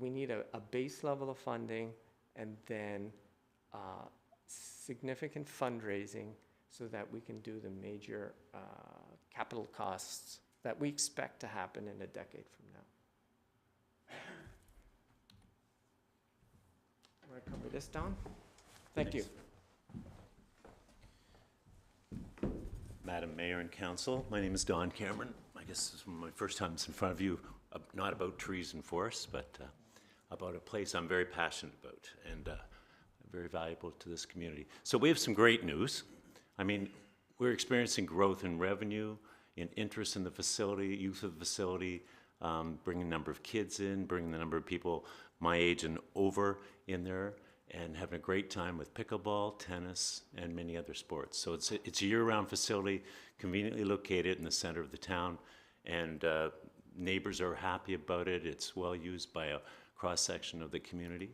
we need a base level of funding and then significant fundraising so that we can do the major capital costs that we expect to happen in a decade from now. Want to cover this, Don? Thank you. Madam Mayor and Council, my name is Don Cameron. I guess this is my first time in front of you, not about trees and forests, but about a place I'm very passionate about and very valuable to this community. So we have some great news. I mean, we're experiencing growth in revenue, in interest in the facility, use of the facility, bringing a number of kids in, bringing the number of people my age and over in there, and having a great time with pickleball, tennis, and many other sports. So it's a year-round facility, conveniently located in the center of the town, and neighbors are happy about it. It's well used by a cross-section of the community.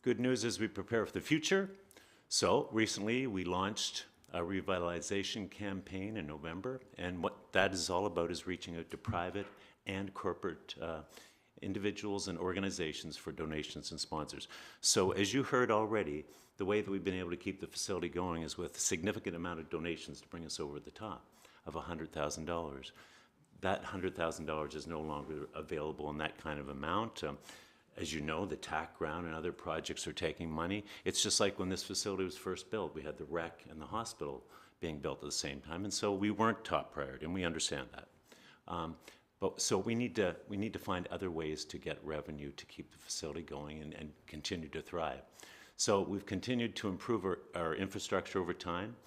Good news as we prepare for the future. So recently we launched a revitalization campaign in November, and what that is all about is reaching out to private and corporate individuals and organizations for donations and sponsors. So as you heard already, the way that we've been able to keep the facility going is with a significant amount of donations to bring us over the top of $100,000. That $100,000 is no longer available in that kind of amount. As you know, the TAC ground and other projects are taking money. It's just like when this facility was first built. We had the rec and the hospital being built at the same time, and so we weren't top priority, and we understand that. So we need to find other ways to get revenue to keep the facility going and continue to thrive. So we've continued to improve our infrastructure over time.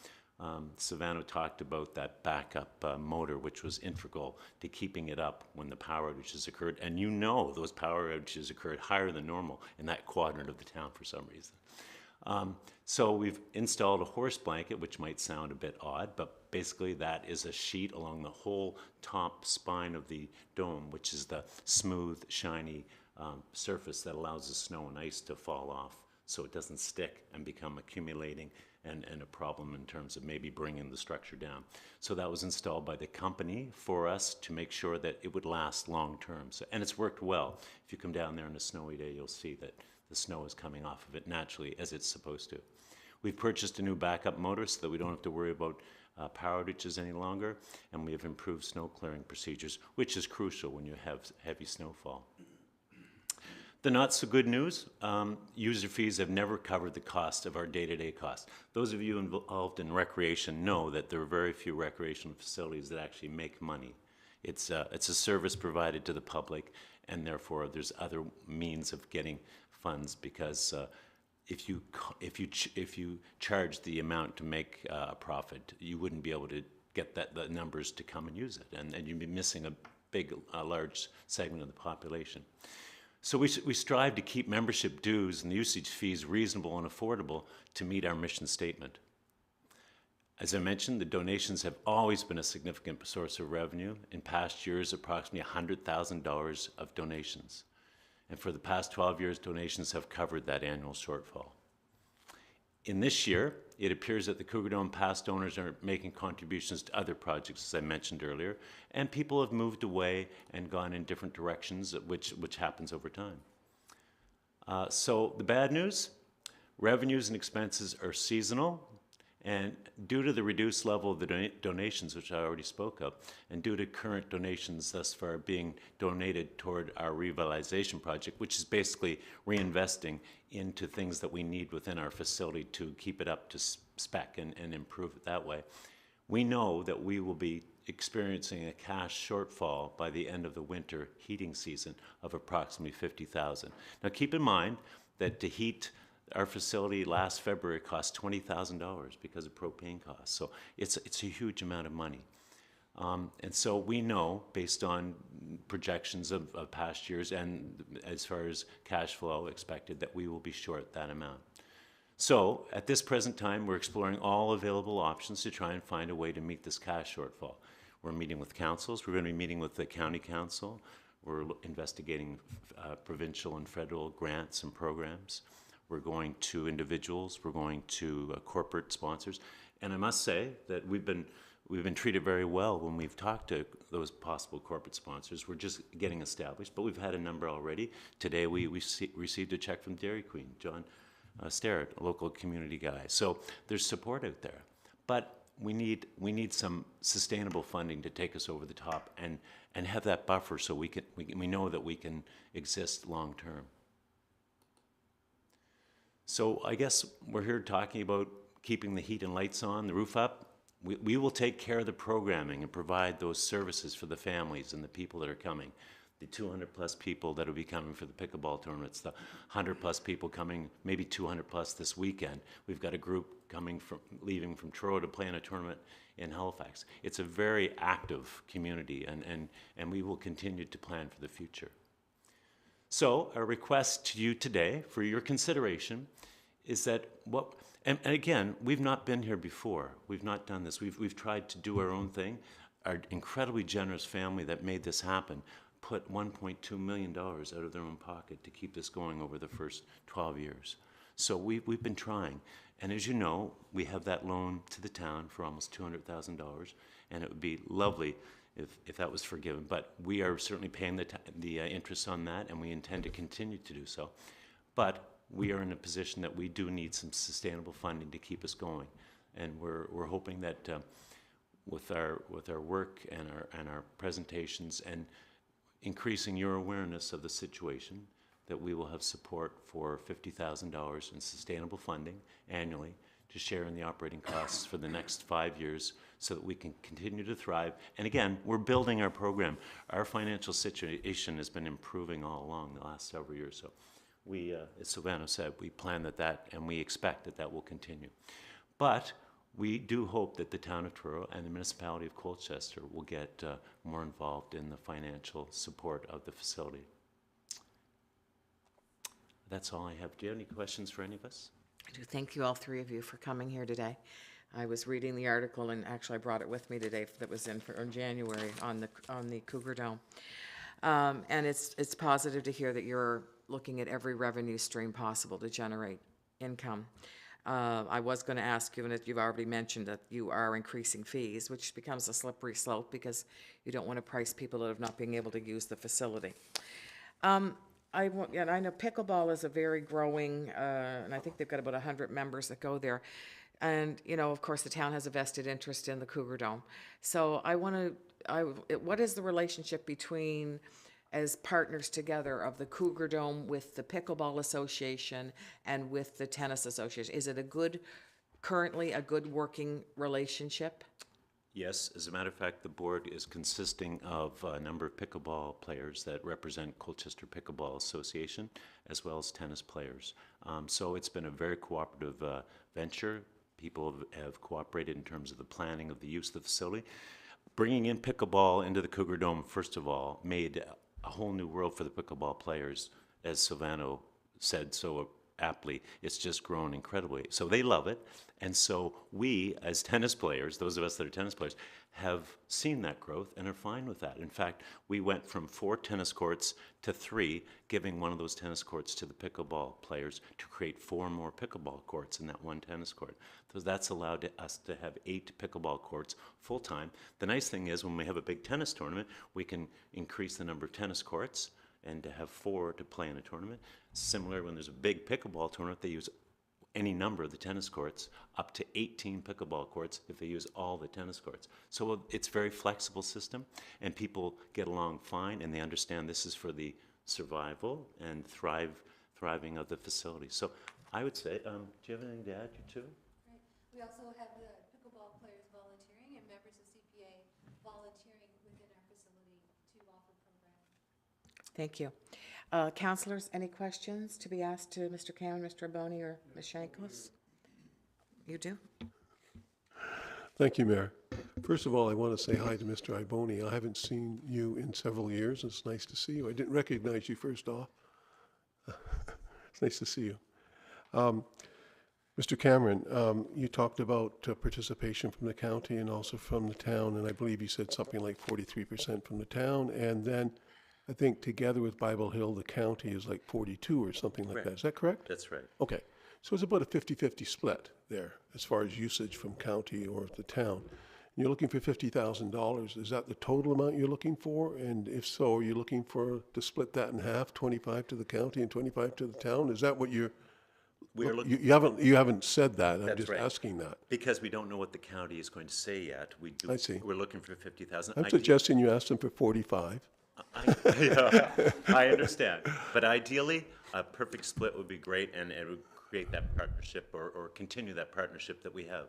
Savannah talked about that backup motor, which was integral to keeping it up when the power outages occurred. And you know those power outages occurred higher than normal in that quadrant of the town for some reason. So we've installed a horse blanket, which might sound a bit odd, but basically that is a sheet along the whole top spine of the dome, which is the smooth, shiny surface that allows the snow and ice to fall off so it doesn't stick and become accumulating and a problem in terms of maybe bringing the structure down. So that was installed by the company for us to make sure that it would last long term. So, and it's worked well. If you come down there on a snowy day, you'll see that the snow is coming off of it naturally as it's supposed to. We've purchased a new backup motor so that we don't have to worry about power outages any longer, and we have improved snow clearing procedures, which is crucial when you have heavy snowfall. The not so good news, user fees have never covered the cost of our day-to-day costs. Those of you involved in recreation know that there are very few recreational facilities that actually make money. It's a service provided to the public, and therefore there's other means of getting funds because if you charge the amount to make a profit, you wouldn't be able to get the numbers to come and use it, and you'd be missing a large segment of the population. So we strive to keep membership dues and the usage fees reasonable and affordable to meet our mission statement. As I mentioned, the donations have always been a significant source of revenue. In past years, approximately $100,000 of donations. And for the past 12 years, donations have covered that annual shortfall. In this year, it appears that the Cougar Dome past owners are making contributions to other projects, as I mentioned earlier, and people have moved away and gone in different directions, which happens over time. So the bad news, revenues and expenses are seasonal, and due to the reduced level of the donations, which I already spoke of, and due to current donations thus far being donated toward our revitalization project, which is basically reinvesting into things that we need within our facility to keep it up to spec and improve it that way, we know that we will be experiencing a cash shortfall by the end of the winter heating season of approximately $50,000. Now keep in mind that to heat Our facility last February cost $20,000 because of propane costs. So it's a huge amount of money. And so we know, based on projections of past years and as far as cash flow expected, that we will be short that amount. So at this present time, we're exploring all available options to try and find a way to meet this cash shortfall. We're meeting with councils. We're going to be meeting with the county council. We're investigating provincial and federal grants and programs. We're going to individuals. We're going to corporate sponsors. And I must say that we've been treated very well when we've talked to those possible corporate sponsors. We're just getting established, but we've had a number already. Today we received a check from Dairy Queen, John Starrett, a local community guy. So there's support out there. But we need some sustainable funding to take us over the top and have that buffer so we know that we can exist long term. So I guess we're here talking about keeping the heat and lights on, the roof up. We will take care of the programming and provide those services for the families and the people that are coming. The 200 plus people that will be coming for the pickleball tournaments, the 100 plus people coming, maybe 200 plus this weekend. We've got a group leaving from Truro to play in a tournament in Halifax. It's a very active community, and we will continue to plan for the future. So our request to you today for your consideration is that and again, we've not been here before. We've not done this. We've tried to do our own thing. Our incredibly generous family that made this happen put $1.2 million out of their own pocket to keep this going over the first 12 years. So we've been trying. And as you know, we have that loan to the town for almost $200,000, and it would be lovely if that was forgiven. But we are certainly paying the interest on that, and we intend to continue to do so. But we are in a position that we do need some sustainable funding to keep us going. And we're hoping that with our work and our presentations and increasing your awareness of the situation, that we will have support for $50,000 in sustainable funding annually to share in the operating costs for the next 5 years so that we can continue to thrive. And again, we're building our program. Our financial situation has been improving all along the last several years. So we, as Silvano said, we plan that and we expect that will continue. But we do hope that the town of Truro and the municipality of Colchester will get more involved in the financial support of the facility. That's all I have. Do you have any questions for any of us? I do thank you, all three of you, for coming here today. I was reading the article, and actually I brought it with me today that was in January on the Cougar Dome. And it's positive to hear that you're looking at every revenue stream possible to generate income. I was going to ask you, and you've already mentioned that you are increasing fees, which becomes a slippery slope because you don't want to price people out of not being able to use the facility. I know pickleball is a very growing, and I think they've got about 100 members that go there. And, you know, of course, the town has a vested interest in the Cougar Dome. So what is the relationship between, as partners together, of the Cougar Dome with the Pickleball Association and with the Tennis Association? Is it currently a good working relationship? Yes, as a matter of fact, the board is consisting of a number of pickleball players that represent Colchester Pickleball Association, as well as tennis players. So it's been a very cooperative venture. People have cooperated in terms of the planning of the use of the facility. Bringing in pickleball into the Cougar Dome, first of all, made a whole new world for the pickleball players. As Silvano said so aptly, it's just grown incredibly. So they love it. And so we, as tennis players, those of us that are tennis players, have seen that growth and are fine with that. In fact, we went from 4 tennis courts to 3, giving one of those tennis courts to the pickleball players to create 4 more pickleball courts in that one tennis court. So that's allowed us to have 8 pickleball courts full-time. The nice thing is when we have a big tennis tournament, we can increase the number of tennis courts and to have 4 to play in a tournament. Similar, when there's a big pickleball tournament, they use any number of the tennis courts, up to 18 pickleball courts if they use all the tennis courts. So it's a very flexible system, and people get along fine, and they understand this is for the survival and thriving of the facility. So I would say, do you have anything to add, you two? Right. We also have the pickleball players volunteering and members of CPA volunteering within our facility to offer programs. Thank you. Councillors, any questions to be asked to Mr. Cameron, Mr. Aboni, or Ms. Shankles? You do? Thank you, Mayor. First of all, I want to say hi to Mr. Iboni. I haven't seen you in several years. It's nice to see you. I didn't recognize you first off. It's nice to see you. Mr. Cameron, you talked about participation from the county and also from the town, and I believe you said something like 43% from the town, and then I think together with Bible Hill, the county is like 42 or something like that. Correct. Is that correct? That's right. Okay, so it's about a 50-50 split there as far as usage from county or the town. You're looking for $50,000. Is that the total amount you're looking for? And if so, are you looking to split that in half, 25 to the county and 25 to the town? Is that what you're? We're looking, You haven't said that. I'm That's just right. asking that. because we don't know what the county is going to say yet. I see. We're looking for 50,000. I'm suggesting you ask them for 45. I understand, but ideally, a perfect split would be great, and it would create that partnership or continue that partnership that we have.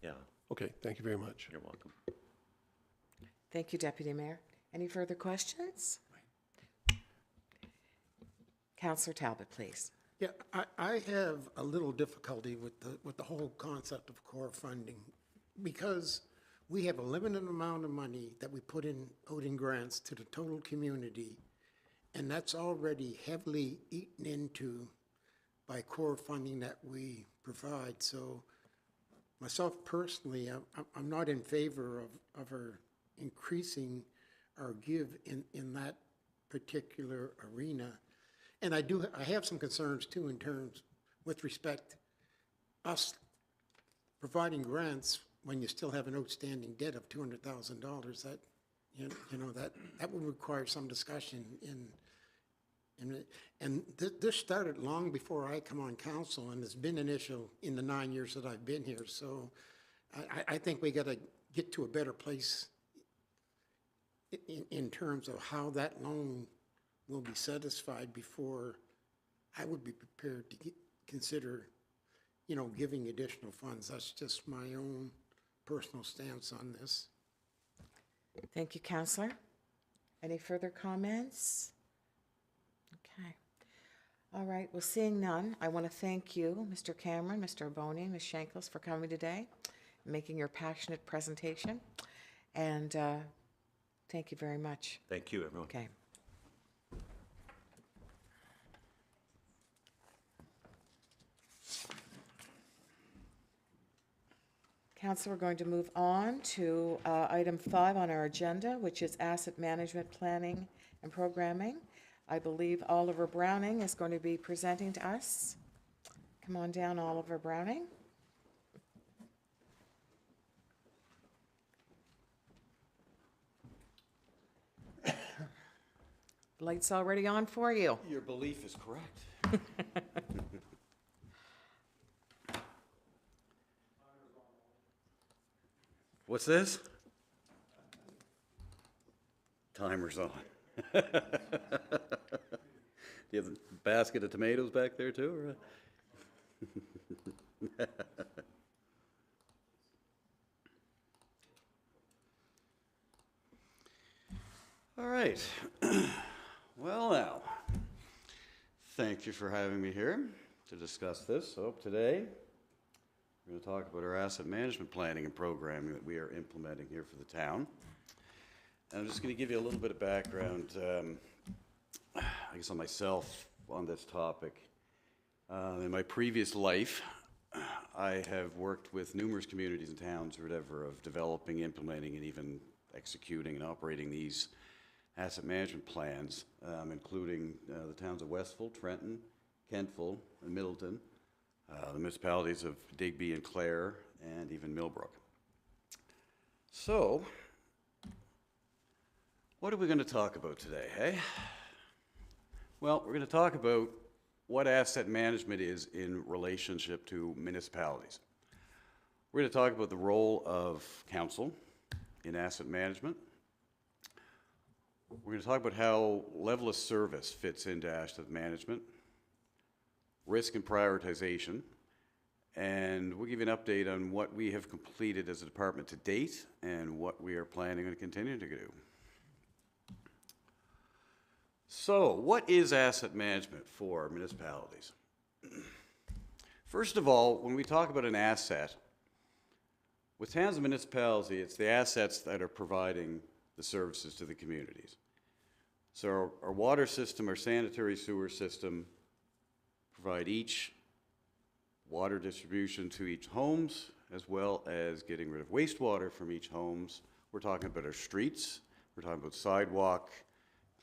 Yeah, Okay, thank you very much. you're welcome. Thank you, Deputy Mayor. Any further questions? Councillor Talbot, please. Yeah, I have a little difficulty with the whole concept of core funding, because we have a limited amount of money that we put in, out in grants to the total community, and that's already heavily eaten into by core funding that we provide. So myself personally, I'm not in favor of our increasing our give in that particular arena. And I have some concerns too in terms, with respect, us providing grants when you still have an outstanding debt of $200,000. That, you know, that would require some discussion this started long before I come on council, and it's been an issue in the 9 years that I've been here. So I think we got to get to a better place in terms of how that loan will be satisfied before I would be prepared to consider, you know, giving additional funds. That's just my own personal stance on this. Thank you, Councillor. Any further comments? Okay. All right, well, seeing none, I want to thank you, Mr. Cameron, Mr. Aboni, Ms. Shankles, for coming today, making your passionate presentation, and thank you very much. Thank you, everyone. Okay. Council, we're going to move on to item 5 on our agenda, which is asset management planning and programming. I believe Oliver Browning is going to be presenting to us. Come on down, Oliver Browning. Light's already on for you. Your belief is correct. What's this? Timer's on. Do you have a basket of tomatoes back there too? Or? All right. Well now, thank you for having me here to discuss this. So today, we're going to talk about our asset management planning and programming that we are implementing here for the town. And I'm just going to give you a little bit of background, I guess, on myself on this topic. In my previous life, I have worked with numerous communities and towns or whatever of developing, implementing, and even executing and operating these asset management plans, including the towns of Westville, Trenton, Kentville, and Middleton, the municipalities of Digby and Clare, and even Millbrook. So, what are we going to talk about today, hey? Well, we're going to talk about what asset management is in relationship to municipalities. We're going to talk about the role of council in asset management. We're going to talk about how level of service fits into asset management, risk and prioritization, and we'll give you an update on what we have completed as a department to date and what we are planning on continuing to do. So, what is asset management for municipalities? First of all, when we talk about an asset, with towns and municipalities, it's the assets that are providing the services to the communities. So our water system, our sanitary sewer system, provide each water distribution to each homes, as well as getting rid of wastewater from each homes. We're talking about our streets, we're talking about sidewalk,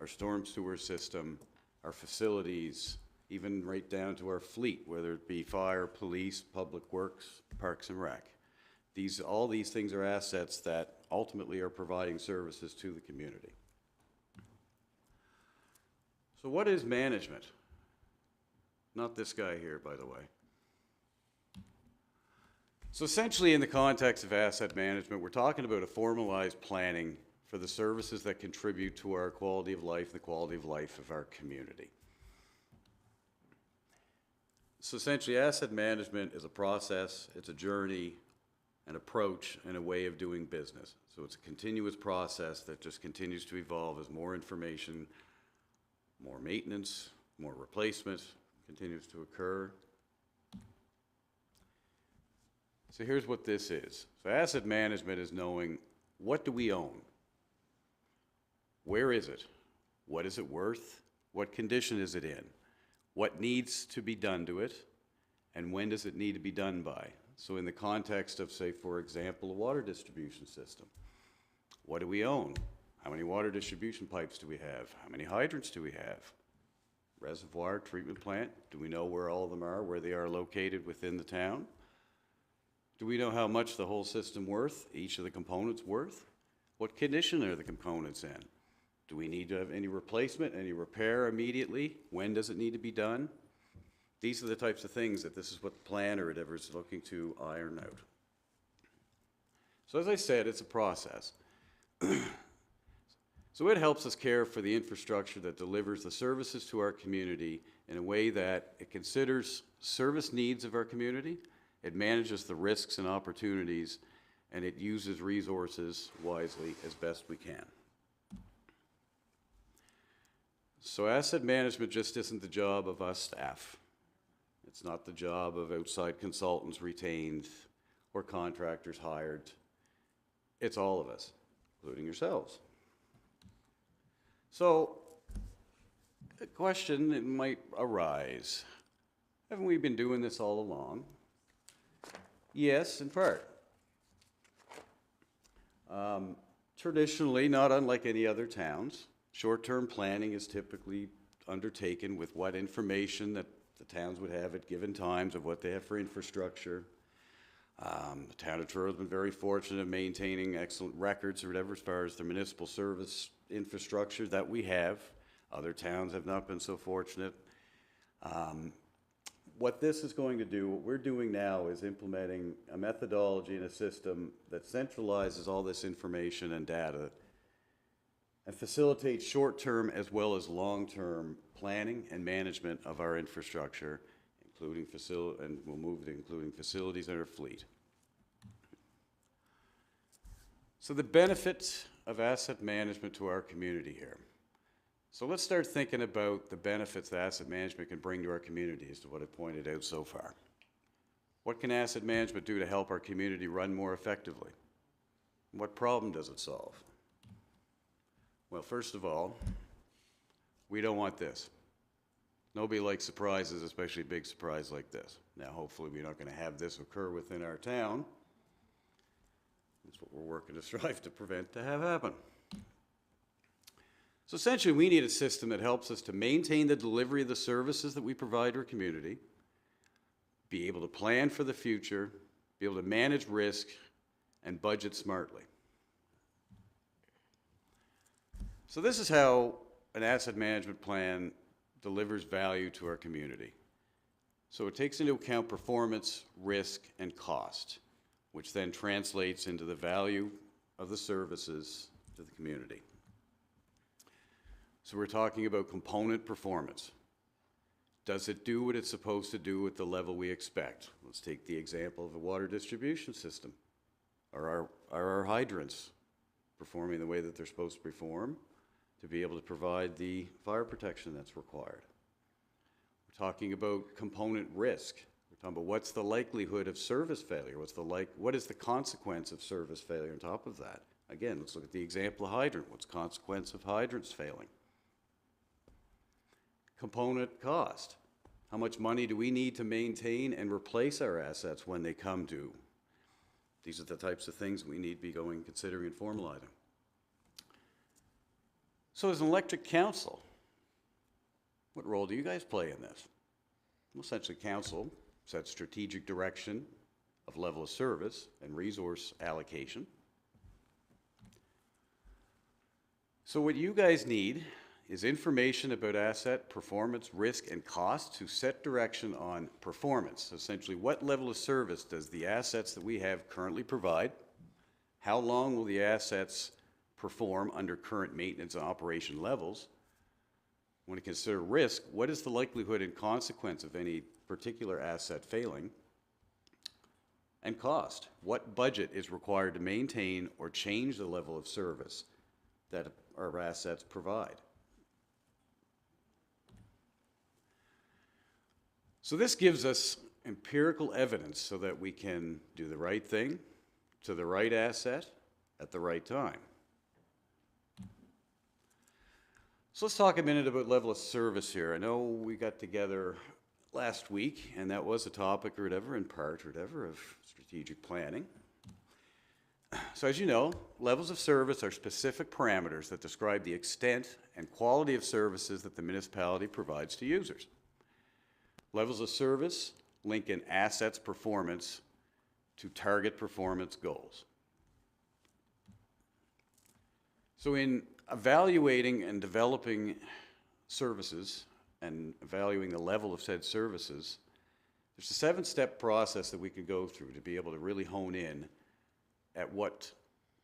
our storm sewer system, our facilities, even right down to our fleet, whether it be fire, police, public works, parks and rec. All these things are assets that ultimately are providing services to the community. So what is management? Not this guy here, by the way. So essentially, in the context of asset management, we're talking about a formalized planning for the services that contribute to our quality of life, the quality of life of our community. So essentially, asset management is a process, it's a journey, an approach, and a way of doing business. So it's a continuous process that just continues to evolve as more information, more maintenance, more replacement continues to occur. So here's what this is. So asset management is knowing, what do we own? Where is it? What is it worth? What condition is it in? What needs to be done to it? And when does it need to be done by? So in the context of, say, for example, a water distribution system, what do we own? How many water distribution pipes do we have? How many hydrants do we have? Reservoir, treatment plant, do we know where all of them are, where they are located within the town? Do we know how much the whole system worth, each of the components worth? What condition are the components in? Do we need to have any replacement, any repair immediately? When does it need to be done? These are the types of things that this is what the planner or whatever is looking to iron out. So as I said, it's a process. So it helps us care for the infrastructure that delivers the services to our community in a way that it considers service needs of our community, it manages the risks and opportunities, and it uses resources wisely as best we can. So asset management just isn't the job of us staff. It's not the job of outside consultants retained or contractors hired. It's all of us, including yourselves. So, a question that might arise. Haven't we been doing this all along? Yes, in part. Traditionally, not unlike any other towns, short-term planning is typically undertaken with what information that the towns would have at given times of what they have for infrastructure. The town of Truro has been very fortunate in maintaining excellent records or whatever as far as the municipal service infrastructure that we have. Other towns have not been so fortunate. What this is going to do, what we're doing now is implementing a methodology and a system that centralizes all this information and data and facilitates short-term as well as long-term planning and management of our infrastructure, including and we'll move to including facilities and our fleet. So the benefit of asset management to our community here. So let's start thinking about the benefits that asset management can bring to our community as to what I've pointed out so far. What can asset management do to help our community run more effectively? What problem does it solve? Well, first of all, we don't want this. Nobody likes surprises, especially a big surprise like this. Now, hopefully we're not going to have this occur within our town. That's what we're working to strive to prevent to have happen. So essentially, we need a system that helps us to maintain the delivery of the services that we provide our community, be able to plan for the future, be able to manage risk, and budget smartly. So this is how an asset management plan delivers value to our community. So it takes into account performance, risk, and cost, which then translates into the value of the services to the community. So we're talking about component performance. Does it do what it's supposed to do at the level we expect? Let's take the example of a water distribution system. Are our hydrants performing the way that they're supposed to perform? to be able to provide the fire protection that's required. We're talking about component risk. We're talking about what's the likelihood of service failure? What is the consequence of service failure on top of that? Again, let's look at the example of hydrant. What's the consequence of hydrants failing? Component cost. How much money do we need to maintain and replace our assets when they come due? These are the types of things we need to be considering and formalizing. So as an electric council, what role do you guys play in this? Well, essentially, council sets strategic direction of level of service and resource allocation. So what you guys need is information about asset performance, risk, and cost to set direction on performance. Essentially, what level of service does the assets that we have currently provide? How long will the assets perform under current maintenance and operation levels? When you consider risk, what is the likelihood and consequence of any particular asset failing? And cost, what budget is required to maintain or change the level of service that our assets provide? So this gives us empirical evidence so that we can do the right thing to the right asset at the right time. So let's talk a minute about level of service here. I know we got together last week, and that was a topic or whatever, in part or whatever, of strategic planning. So as you know, levels of service are specific parameters that describe the extent and quality of services that the municipality provides to users. Levels of service link an asset's performance to target performance goals. So in evaluating and developing services and evaluating the level of said services, there's a 7-step process that we can go through to be able to really hone in at what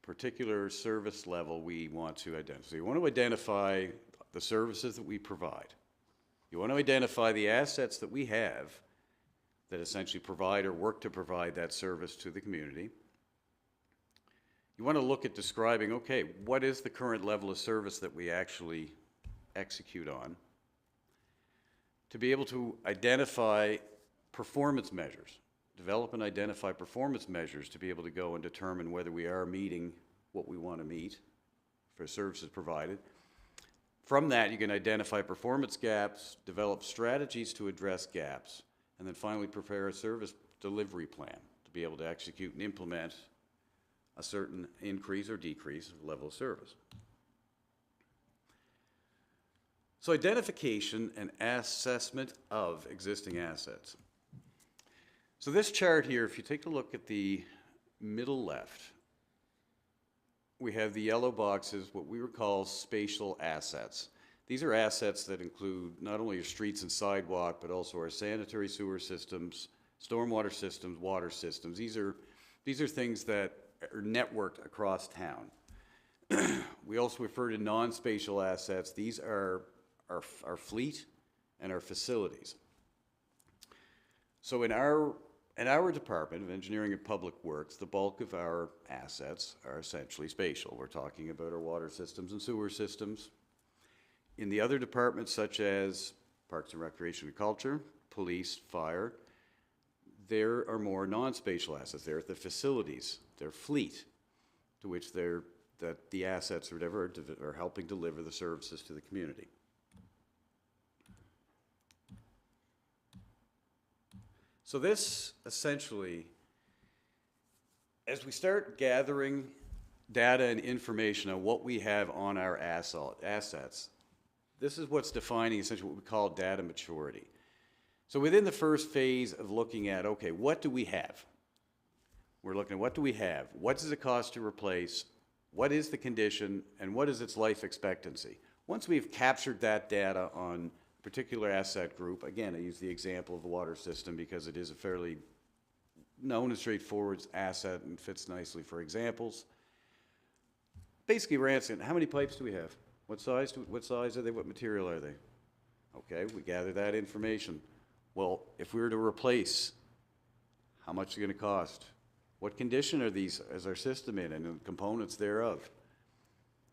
particular service level we want to identify. So you want to identify the services that we provide. You want to identify the assets that we have that essentially provide or work to provide that service to the community. You want to look at describing, okay, what is the current level of service that we actually execute on? To be able to identify performance measures, develop and identify performance measures to be able to go and determine whether we are meeting what we want to meet for services provided. From that, you can identify performance gaps, develop strategies to address gaps, and then finally prepare a service delivery plan to be able to execute and implement a certain increase or decrease of level of service. So identification and assessment of existing assets. So this chart here, if you take a look at the middle left, we have the yellow boxes, what we would call spatial assets. These are assets that include not only your streets and sidewalk, but also our sanitary sewer systems, stormwater systems, water systems. These are things that are networked across town. We also refer to non-spatial assets. These are our fleet and our facilities. So in our Department of Engineering and Public Works, the bulk of our assets are essentially spatial. We're talking about our water systems and sewer systems. In the other departments, such as Parks and Recreation and Culture, Police, Fire, there are more non-spatial assets. They're the facilities, their fleet, to which the assets or whatever are helping deliver the services to the community. So this essentially, as we start gathering data and information on what we have on our assets, this is what's defining essentially what we call data maturity. So within the first phase of looking at, okay, what do we have? We're looking at what do we have? What does it cost to replace? What is the condition? And what is its life expectancy? Once we've captured that data on a particular asset group, again, I use the example of the water system because it is a fairly known and straightforward asset and fits nicely for examples. Basically, we're asking, how many pipes do we have? What size are they? What material are they? Okay, we gather that information. Well, if we were to replace, how much is it going to cost? What condition are these, is our system in, and the components thereof?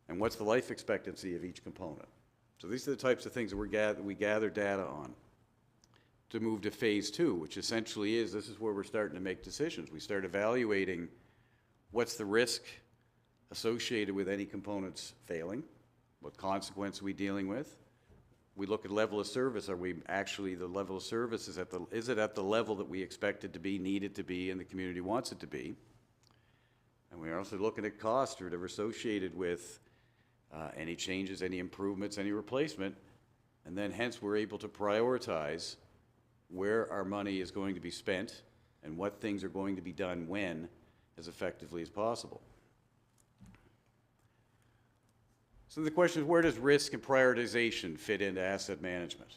And what's the life expectancy of each component? So these are the types of things that we gather data on to move to phase 2, which essentially is, this is where we're starting to make decisions. We start evaluating what's the risk associated with any components failing, what consequence are we dealing with. We look at level of service. Are we actually, the level of service is it at the level that we expect it to be, need it to be, and the community wants it to be? And we're also looking at costs that are associated with any changes, any improvements, any replacement, and then hence we're able to prioritize where our money is going to be spent and what things are going to be done when as effectively as possible. So the question is, where does risk and prioritization fit into asset management?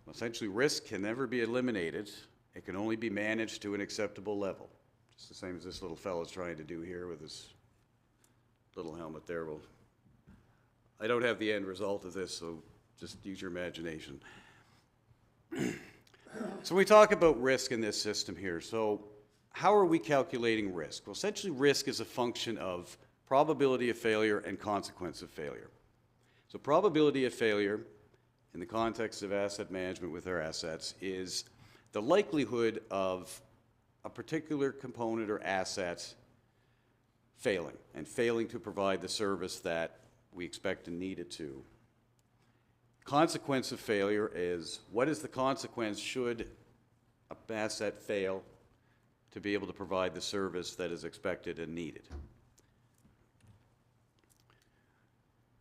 Well, essentially, risk can never be eliminated. It can only be managed to an acceptable level. Just the same as this little fellow's trying to do here with his little helmet there. Well, I don't have the end result of this, so just use your imagination. So we talk about risk in this system here. So how are we calculating risk? Well, essentially risk is a function of probability of failure and consequence of failure. So probability of failure in the context of asset management with our assets is the likelihood of a particular component or asset failing and failing to provide the service that we expect and need it to. Consequence of failure is, what is the consequence should an asset fail to be able to provide the service that is expected and needed?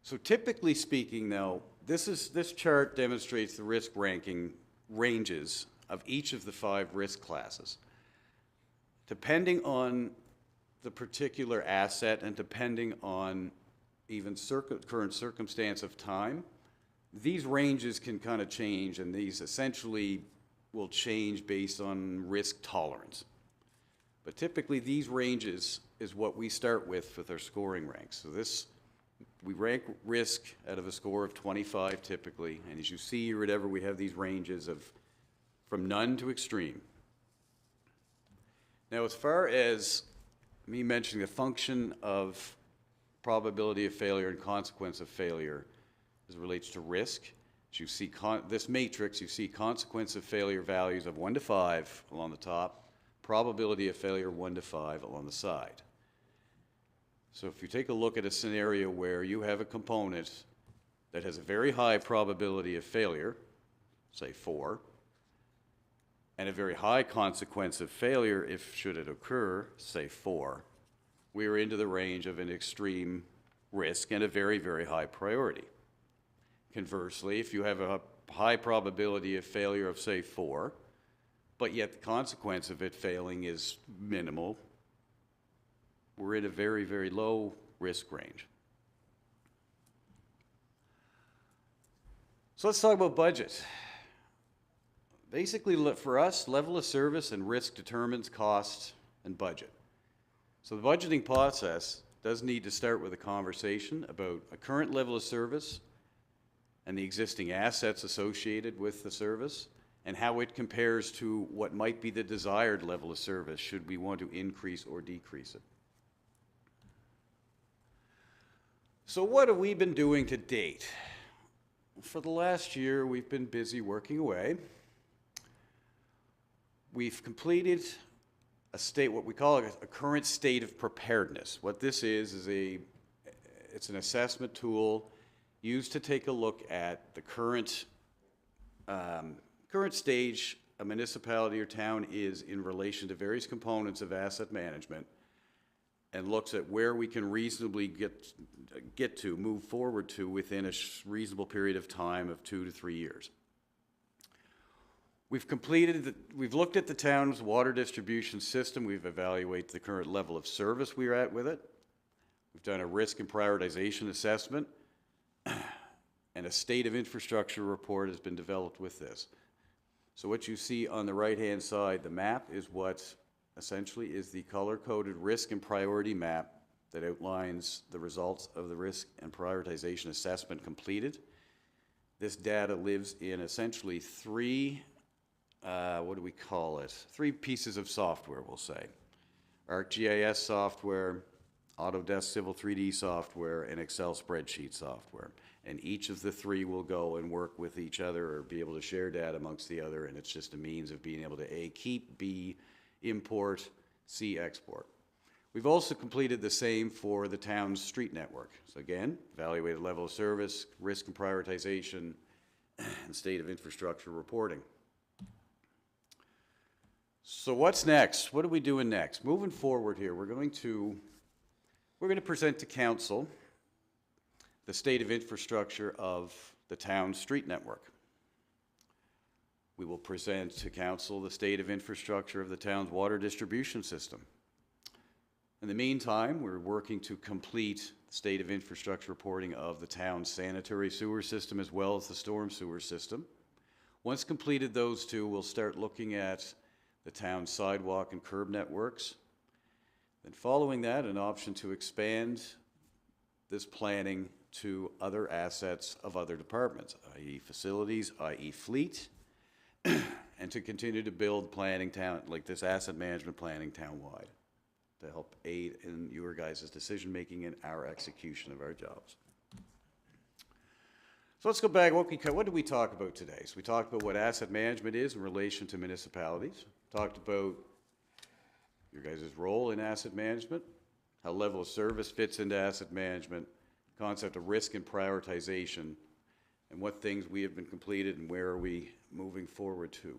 So typically speaking, though, this chart demonstrates the risk ranking ranges of each of the 5 risk classes. Depending on the particular asset and depending on even current circumstance of time, these ranges can kind of change, and these essentially will change based on risk tolerance. But typically these ranges is what we start with our scoring ranks. So we rank risk out of a score of 25 typically, and as you see or whatever, we have these ranges of from none to extreme. Now, as far as me mentioning the function of probability of failure and consequence of failure as it relates to risk, as you see this matrix, you see consequence of failure values of 1 to 5 along the top, probability of failure 1 to 5 along the side. So if you take a look at a scenario where you have a component that has a very high probability of failure, say 4, and a very high consequence of failure if should it occur, say 4, we are into the range of an extreme risk and a very, very high priority. Conversely, if you have a high probability of failure of, say, 4, but yet the consequence of it failing is minimal, we're in a very, very low risk range. So let's talk about budget. Basically, for us, level of service and risk determines cost and budget. So the budgeting process does need to start with a conversation about a current level of service and the existing assets associated with the service, and how it compares to what might be the desired level of service should we want to increase or decrease it. So what have we been doing to date? For the last year, we've been busy working away. We've completed what we call a current state of preparedness. What this is it's an assessment tool used to take a look at the current stage a municipality or town is in relation to various components of asset management, and looks at where we can reasonably move forward to within a reasonable period of time of 2 to 3 years. We've looked at the town's water distribution system. We've evaluated the current level of service we're at with it. We've done a risk and prioritization assessment, and a state of infrastructure report has been developed with this. So what you see on the right-hand side, the map, is what essentially is the color-coded risk and priority map that outlines the results of the risk and prioritization assessment completed. This data lives in essentially 3 pieces of software, we'll say. ArcGIS software, Autodesk Civil 3D software, and Excel spreadsheet software. And each of the three will go and work with each other or be able to share data amongst the other, and it's just a means of being able to A, keep, B, import, C, export. We've also completed the same for the town's street network. So again, evaluated level of service, risk and prioritization, and state of infrastructure reporting. So what's next? What are we doing next? Moving forward here, we're going to present to council the state of infrastructure of the town's street network. We will present to council the state of infrastructure of the town's water distribution system. In the meantime, we're working to complete the state of infrastructure reporting of the town's sanitary sewer system as well as the storm sewer system. Once completed those two, we'll start looking at the town's sidewalk and curb networks. Then following that, an option to expand this planning to other assets of other departments, i.e. facilities, i.e. fleet, and to continue to build planning town, like this asset management planning townwide to help aid in your guys' decision-making and our execution of our jobs. So let's go back. What did we talk about today? So we talked about what asset management is in relation to municipalities. Talked about your guys' role in asset management, how level of service fits into asset management, concept of risk and prioritization, and what things we have been completed and where are we moving forward to.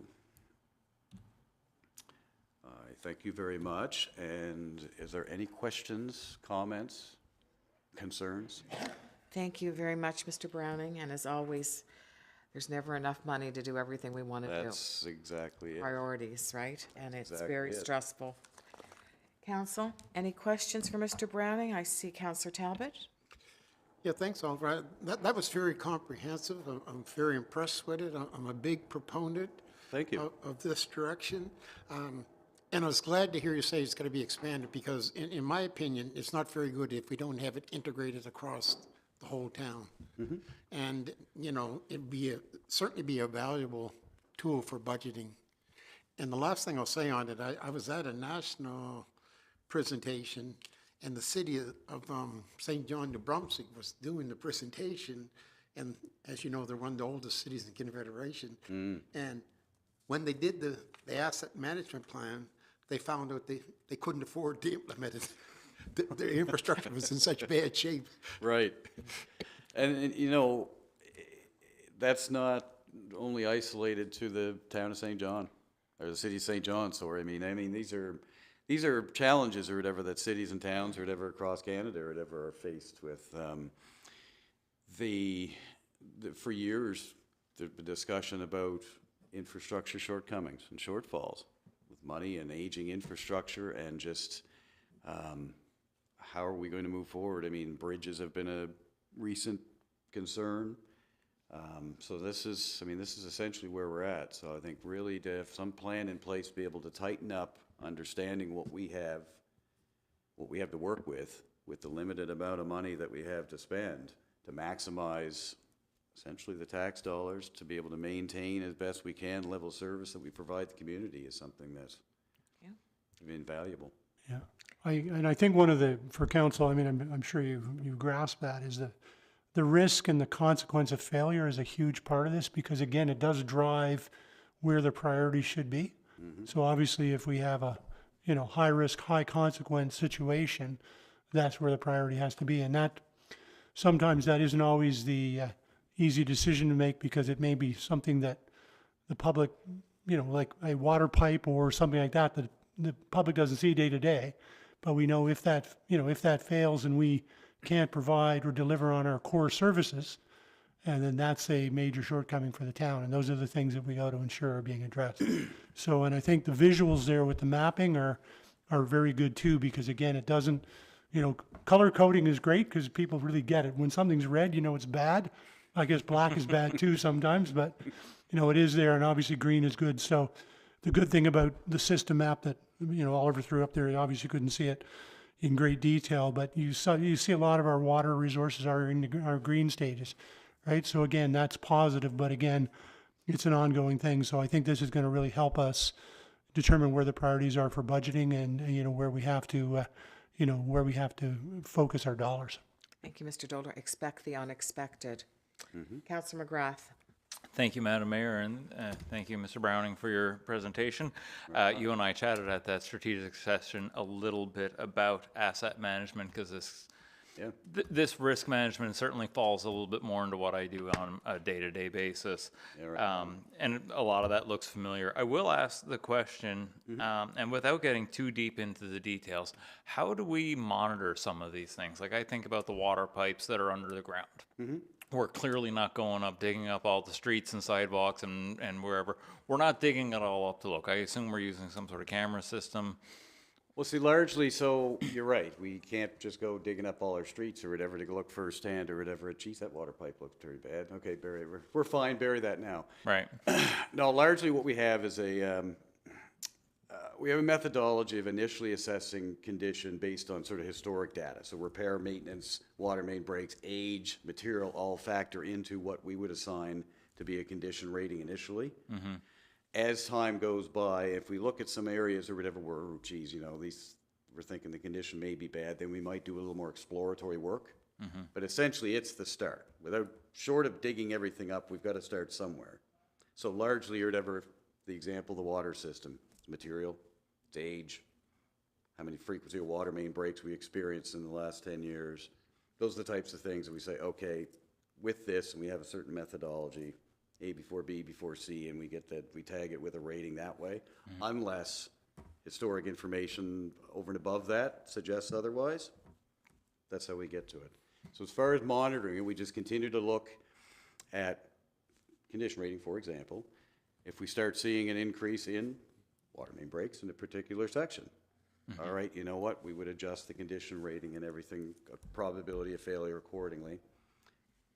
I thank you very much. And is there any questions, comments, concerns? Thank you very much, Mr. Browning, and as always, there's never enough money to do everything we want to do. That's exactly it. Priorities, right? And it's Exactly very it. stressful. Council, any questions for Mr. Browning? I see Councillor Talbot. Yeah, thanks, Oliver. That was very comprehensive. I'm very impressed with it. I'm a big proponent Thank you. of this direction. And I was glad to hear you say it's going to be expanded because, in my opinion, it's not very good if we don't have it integrated across the whole town. And, you know, it'd be certainly be a valuable tool for budgeting. And the last thing I'll say on it, I was at a national presentation, and the city of St. John, New Brunswick was doing the presentation. And as you know, they're one of the oldest cities in the Confederation. And when they did the asset management plan, they found out they couldn't afford to implement it. Their infrastructure was in such bad shape. Right. And, you know, that's not only isolated to the town of St. John, or the city of St. John, sorry. I mean, these are challenges or whatever that cities and towns or whatever across Canada or whatever are faced with. For years, there's been discussion about infrastructure shortcomings and shortfalls with money and aging infrastructure and just how are we going to move forward? I mean, bridges have been a recent concern. So this is essentially where we're at. So I think really to have some plan in place to be able to tighten up understanding what we have to work with the limited amount of money that we have to spend to maximize essentially the tax dollars to be able to maintain as best we can the level of service that we provide the community is something that's invaluable. Yeah, I think for council, I mean, I'm sure you grasp that, is the risk and the consequence of failure is a huge part of this because, again, it does drive where the priorities should be. So obviously, if we have a, high risk, high consequence situation, that's where the priority has to be. And that, sometimes that isn't always the easy decision to make because it may be something that the public, like a water pipe or something like that the public doesn't see day to day. But we know if that fails and we can't provide or deliver on our core services, and then that's a major shortcoming for the town. And those are the things that we got to ensure are being addressed. So, and I think the visuals there with the mapping are very good too, because again, it doesn't, color coding is great because people really get it. When something's red, it's bad. I guess black is bad too sometimes, but it is there, and obviously green is good. So the good thing about the system map that, Oliver threw up there, you obviously couldn't see it in great detail, but you see a lot of our water resources are in our green stages, right? So again, that's positive, but again, it's an ongoing thing. So I think this is going to really help us determine where the priorities are for budgeting and, where we have to, where we have to focus our dollars. Thank you, Mr. Dolder. Expect the unexpected. Councillor McGrath. Thank you, Madam Mayor, and thank you, Mr. Browning, for your presentation. You and I chatted at that strategic session a little bit about asset management, because this risk management certainly falls a little bit more into what I do on a day-to-day basis. And a lot of that looks familiar. I will ask the question, and without getting too deep into the details, how do we monitor some of these things? Like, I think about the water pipes that are under the ground. We're clearly not going up, digging up all the streets and sidewalks and wherever. We're not digging it all up to look. I assume we're using some sort of camera system. Well, see, largely, so you're right. We can't just go digging up all our streets or whatever to look firsthand or whatever. Geez, that water pipe looks very bad. Okay, bury it. We're fine. Bury that now. Right. No, largely what we have is we have a methodology of initially assessing condition based on sort of historic data. So repair, maintenance, water main breaks, age, material, all factor into what we would assign to be a condition rating initially. As time goes by, if we look at some areas or whatever, geez, we're thinking the condition may be bad, then we might do a little more exploratory work. But essentially, it's the start. Short of digging everything up, we've got to start somewhere. So largely, or whatever, the example, the water system, it's material, it's age, how many frequency of water main breaks we experienced in the last 10 years. Those are the types of things that we say, okay, with this, and we have a certain methodology, A before B before C, and we tag it with a rating that way, unless historic information over and above that suggests otherwise. That's how we get to it. So as far as monitoring it, we just continue to look at condition rating, for example. If we start seeing an increase in water main breaks in a particular section, all right, you know what? We would adjust the condition rating and everything, probability of failure accordingly,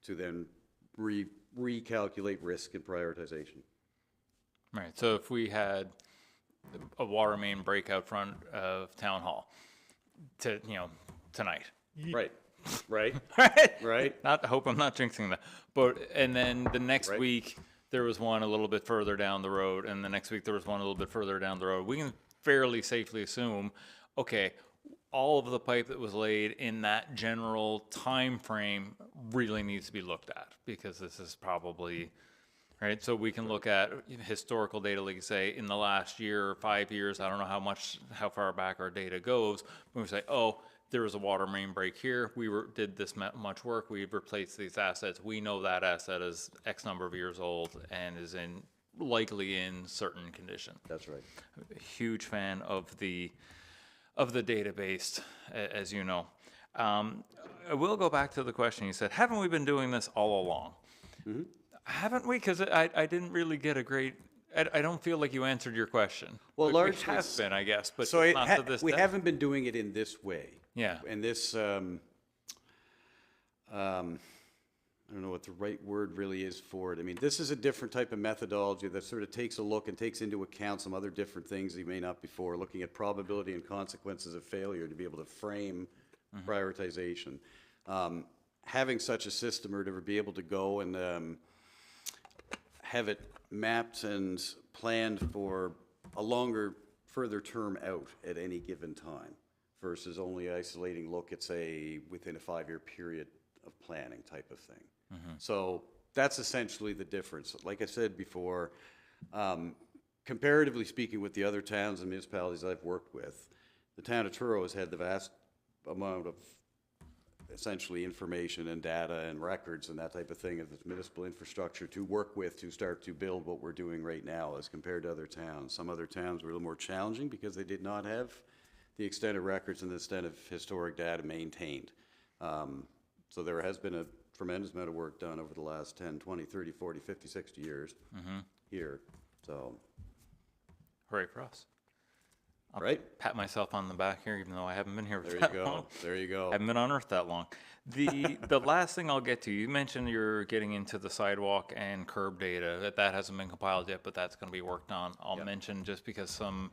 to then recalculate risk and prioritization. Right. So if we had a water main break out front of Town Hall tonight. Right. Right. Right. I hope I'm not jinxing that. And then the next week there was one a little bit further down the road, and the next week there was one a little bit further down the road. We can fairly safely assume, okay, all of the pipe that was laid in that general time frame really needs to be looked at, because this is probably right. So we can look at historical data, like you say, in the last year or 5 years. I don't know how far back our data goes. When we say, oh, there was a water main break here. We did this much work. We've replaced these assets. We know that asset is X number of years old and is likely in certain condition. That's right. I'm a huge fan of the database, as you know. I will go back to the question you said, haven't we been doing this all along? Haven't we? Because I didn't really get a great, I don't feel like you answered your question. Well, largely, we have been, I guess, but so not to this we depth. haven't been doing it in this way. Yeah. And this, I don't know what the right word really is for it. I mean, this is a different type of methodology that sort of takes a look and takes into account some other different things you may not before, looking at probability and consequences of failure to be able to frame prioritization. Having such a system, or to be able to go and have it mapped and planned for a longer, further term out at any given time, versus only isolating look at, say, within a 5-year period of planning type of thing. So that's essentially the difference. Like I said before, comparatively speaking with the other towns and municipalities I've worked with, the town of Truro has had the vast amount of essentially information and data and records and that type of thing of the municipal infrastructure to work with to start to build what we're doing right now as compared to other towns. Some other towns were a little more challenging because they did not have the extent of records and the extent of historic data maintained. So there has been a tremendous amount of work done over the last 10, 20, 30, 40, 50, 60 years here. So, Hooray for us. I'll right? pat myself on the back here, even though I haven't been here for There you that go. long. There you go. I haven't been on Earth that long. The last thing I'll get to, you mentioned you're getting into the sidewalk and curb data. That hasn't been compiled yet, but that's going to be worked on. I'll mention, just because some,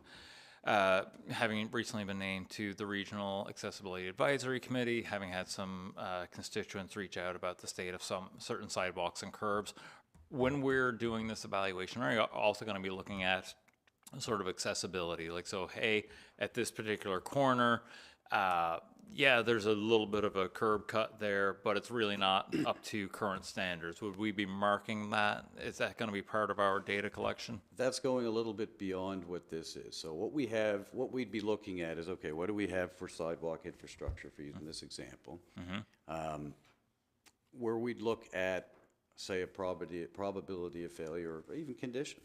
having recently been named to the Regional Accessibility Advisory Committee, having had some constituents reach out about the state of some certain sidewalks and curbs. When we're doing this evaluation, we're also going to be looking at sort of accessibility. Like, so, hey, at this particular corner, Yeah, there's a little bit of a curb cut there, but it's really not up to current standards. Would we be marking that? Is that going to be part of our data collection? That's going a little bit beyond what this is. So what we'd be looking at is, okay, what do we have for sidewalk infrastructure, for using this example? Where we'd look at, say, a probability of failure or even condition.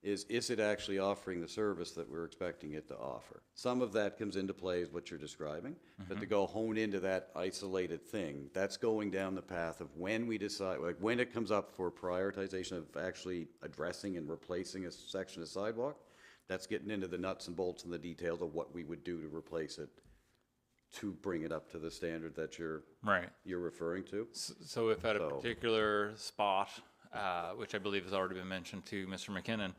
Is it actually offering the service that we're expecting it to offer? Some of that comes into play is what you're describing, but to go hone into that isolated thing, that's going down the path of when we decide, like when it comes up for prioritization of actually addressing and replacing a section of sidewalk, that's getting into the nuts and bolts and the details of what we would do to replace it, to bring it up to the standard that you're referring to. So if at a particular spot, which I believe has already been mentioned to Mr. McKinnon,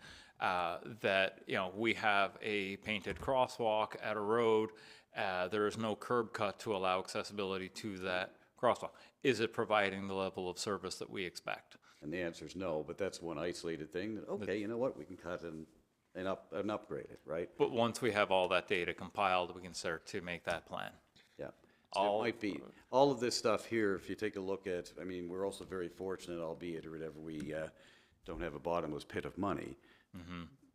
that, you know, we have a painted crosswalk at a road, there is no curb cut to allow accessibility to that crosswalk. Is it providing the level of service that we expect? And the answer is no, but that's one isolated thing that, okay, you know what, we can cut and upgrade it, right? But once we have all that data compiled, we can start to make that plan. Yeah. So it might be, all of this stuff here, if you take a look at, I mean, we're also very fortunate, albeit or whatever, we don't have a bottomless pit of money.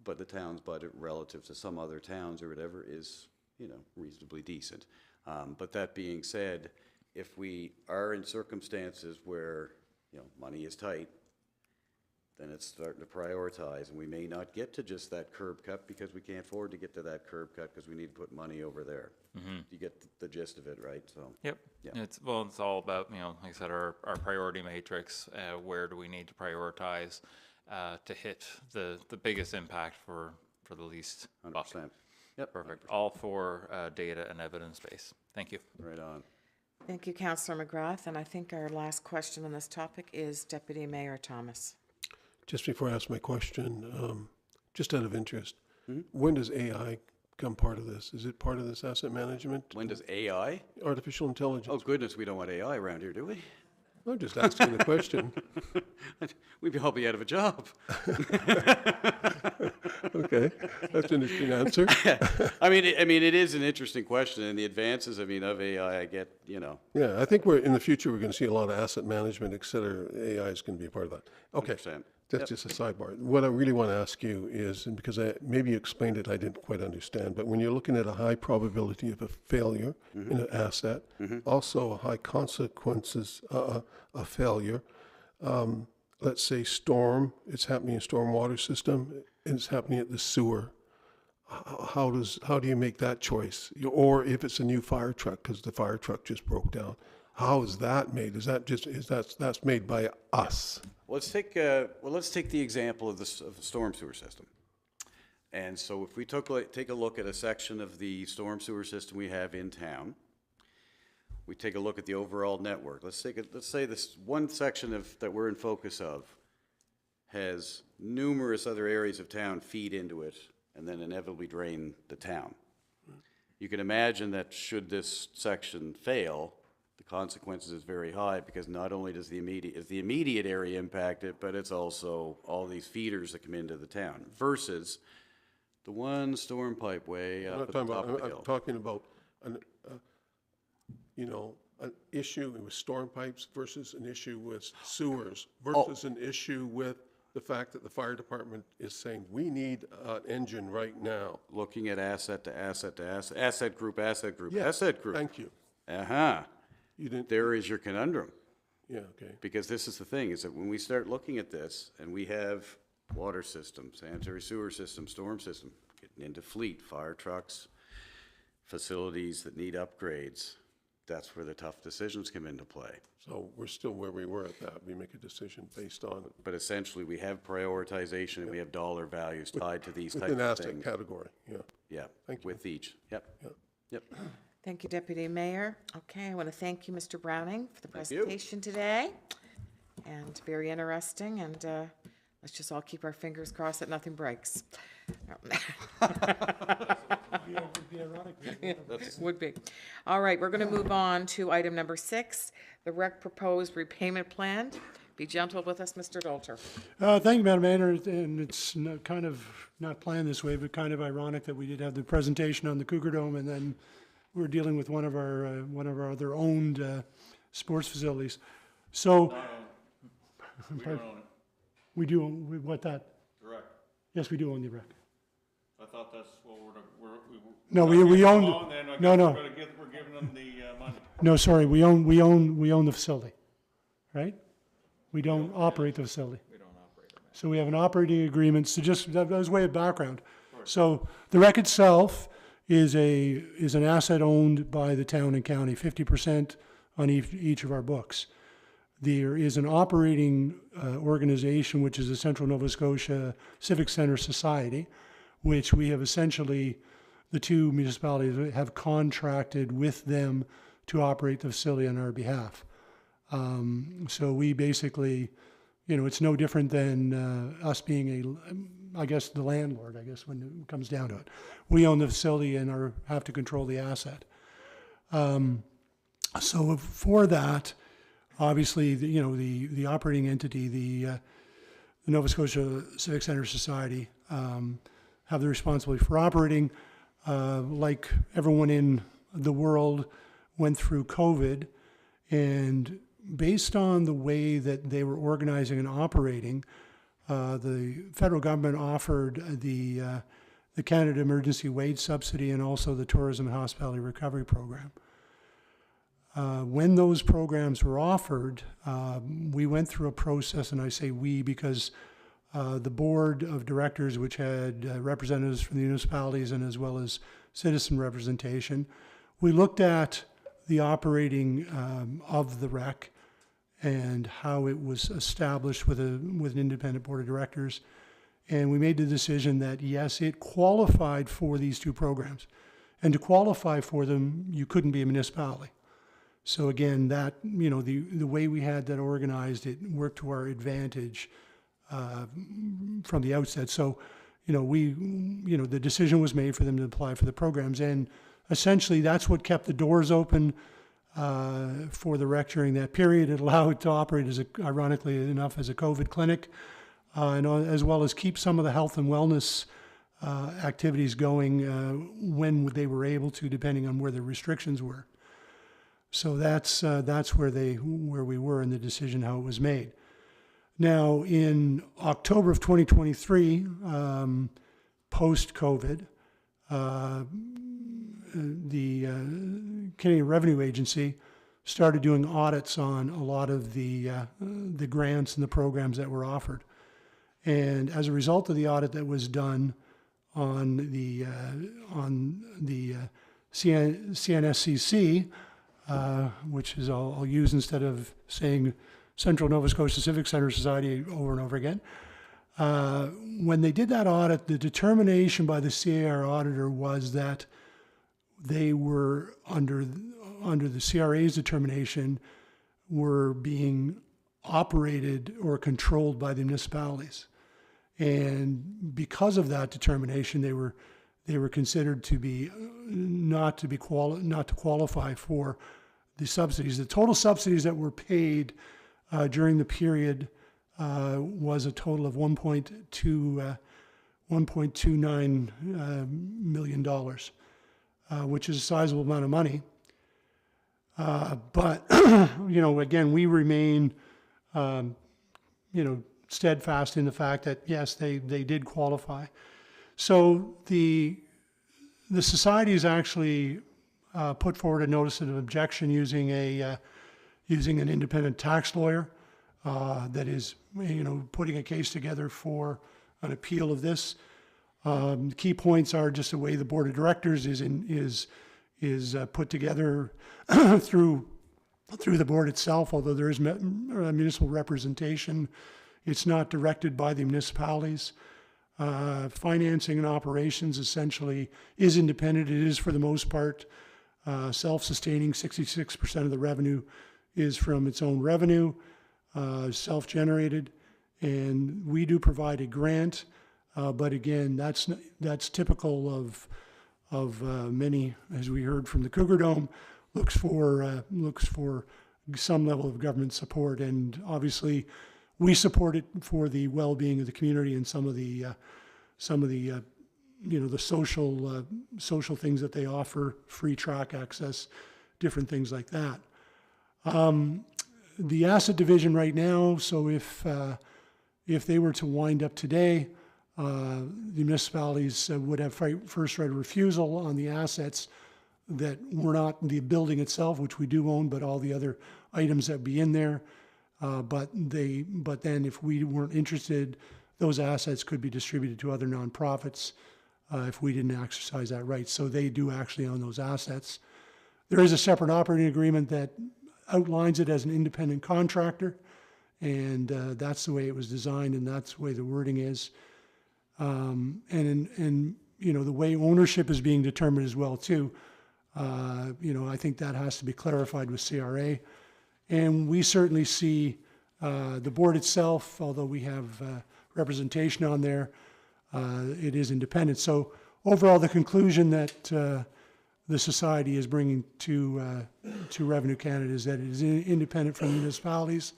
But the town's budget relative to some other towns or whatever is, you know, reasonably decent. But that being said, if we are in circumstances where, you know, money is tight, then it's starting to prioritize, and we may not get to just that curb cut because we can't afford to get to that curb cut because we need to put money over there. You get the gist of it, right? So. Yep. Yeah. It's all about, you know, like I said, our priority matrix. Where do we need to prioritize to hit the biggest impact for the least buck? 100%. Yep. Perfect. All for data and evidence base. Thank you. Right on. Thank you, Councillor McGrath. And I think our last question on this topic is Deputy Mayor Thomas. Just before I ask my question, just out of interest, when does AI become part of this? Is it part of this asset management? When does AI? Artificial intelligence? Oh, goodness, we don't want AI around here, do we? I'm just asking the question. We'd all be out of a job. Okay, that's an interesting answer. I mean, it is an interesting question, and the advances, I mean, of AI, I get, you know. Yeah, I think in the future, we're going to see a lot of asset management, et cetera. AI is going to be a part of that. Okay, 100%. that's just a sidebar. What I really want to ask you is, and because maybe you explained it, I didn't quite understand, but when you're looking at a high probability of a failure in an asset, also a high consequences of failure, let's say storm, it's happening in stormwater system, and it's happening at the sewer. How do you make that choice? Or if it's a new fire truck, because the fire truck just broke down, how is that made? That's made by us? Let's take the example of the storm sewer system. And so if we take a look at a section of the storm sewer system we have in town, we take a look at the overall network. Let's say this one section that we're in focus of has numerous other areas of town feed into it and then inevitably drain the town. You can imagine that should this section fail, the consequences is very high, because not only is the immediate area impacted, but it's also all these feeders that come into the town, versus the one storm pipe way up at the top of the hill. I'm talking about an issue with storm pipes versus an issue with sewers versus an issue with the fact that the fire department is saying, we need an engine right now. Looking at asset to asset to asset, asset group, asset group, Yeah, asset group. Thank you. You didn't. There is your conundrum. Yeah, okay. Because this is the thing, is that when we start looking at this, and we have water system, sanitary sewer system, storm system, getting into fleet, fire trucks, facilities that need upgrades, that's where the tough decisions come into play. So we're still where we were at that. We make a decision based on But essentially, we have prioritization and we have dollar values tied to these types within of asset things. category, yeah. Yeah, Thank you. with each. Yep. Yeah. Yep. Thank you, Deputy Mayor. Okay, I want to thank you, Mr. Browning, for the Thank you. presentation today. And very interesting, and let's just all keep our fingers crossed that nothing breaks. Would be. All right, we're going to move on to item number 6, the REC proposed repayment plan. Be gentle with us, Mr. Dolter. Thank you, Madam Mayor, and it's kind of not planned this way, but kind of ironic that we did have the presentation on the Cougar Dome and then we're dealing with one of our other owned sports facilities. So We don't own it, we do, what that? direct. Yes, we do own the rec. I thought that's what No, we own, no, no, we're giving them the money. no, sorry, we own the facility, right? We don't operate the facility. We don't operate them. So we have an operating agreement, so just, that was way of background. So the rec itself is an asset owned by the town and county, 50% on each of our books. There is an operating organization, which is the Central Nova Scotia Civic Centre Society, which we have essentially, the two municipalities have contracted with them to operate the facility on our behalf. So we basically, it's no different than us being I guess, the landlord, I guess, when it comes down to it. We own the facility and have to control the asset. So for that, obviously, the operating entity, the Nova Scotia Civic Centre Society, have the responsibility for operating. Like everyone in the world went through COVID, and based on the way that they were organizing and operating, the federal government offered the Canada Emergency Wage Subsidy and also the Tourism and Hospitality Recovery Program. When those programs were offered, we went through a process, and I say we because the board of directors, which had representatives from the municipalities and as well as citizen representation, we looked at the operating of the rec and how it was established with an independent board of directors. And we made the decision that, yes, it qualified for these two programs. And to qualify for them, you couldn't be a municipality. So again, that, the way we had that organized, it worked to our advantage from the outset. So, the decision was made for them to apply for the programs. And essentially, that's what kept the doors open for the rec during that period. It allowed it to operate, ironically enough, as a COVID clinic, and as well as keep some of the health and wellness activities going when they were able to, depending on where the restrictions were. So that's where we were in the decision, how it was made. Now, in October of 2023, post-COVID, the Canadian Revenue Agency started doing audits on a lot of the grants and the programs that were offered. And as a result of the audit that was done on the CNSCC, which is I'll use instead of saying Central Nova Scotia Civic Centre Society over and over again, when they did that audit, the determination by the CAR auditor was that they were under the CRA's determination were being operated or controlled by the municipalities. And because of that determination, they were considered to be not to qualify for the subsidies. The total subsidies that were paid during the period was a total of $1.29 million, which is a sizable amount of money. But again, we remain steadfast in the fact that yes, they did qualify. So the society has actually put forward a notice of objection using an independent tax lawyer that is putting a case together for an appeal of this. The key points are just the way the board of directors is put together through the board itself. Although there is municipal representation, it's not directed by the municipalities. Financing and operations essentially is independent. It is, for the most part, self-sustaining. 66% of the revenue is from its own revenue, self-generated, and we do provide a grant. But again, that's typical of many, as we heard from the Cougar Dome, looks for some level of government support, and obviously we support it for the well-being of the community and some of the the social things that they offer, free track access, different things like that. The asset division right now, so if they were to wind up today, the municipalities would have first right of refusal on the assets that were not the building itself, which we do own, but all the other items that be in there. But then if we weren't interested, those assets could be distributed to other nonprofits if we didn't exercise that right. So they do actually own those assets. There is a separate operating agreement that outlines it as an independent contractor, and that's the way it was designed, and that's the way the wording is. And the way ownership is being determined as well too. I think that has to be clarified with CRA. And we certainly see the board itself, although we have representation on there, it is independent. So overall, the conclusion that the society is bringing to Revenue Canada is that it is independent from municipalities,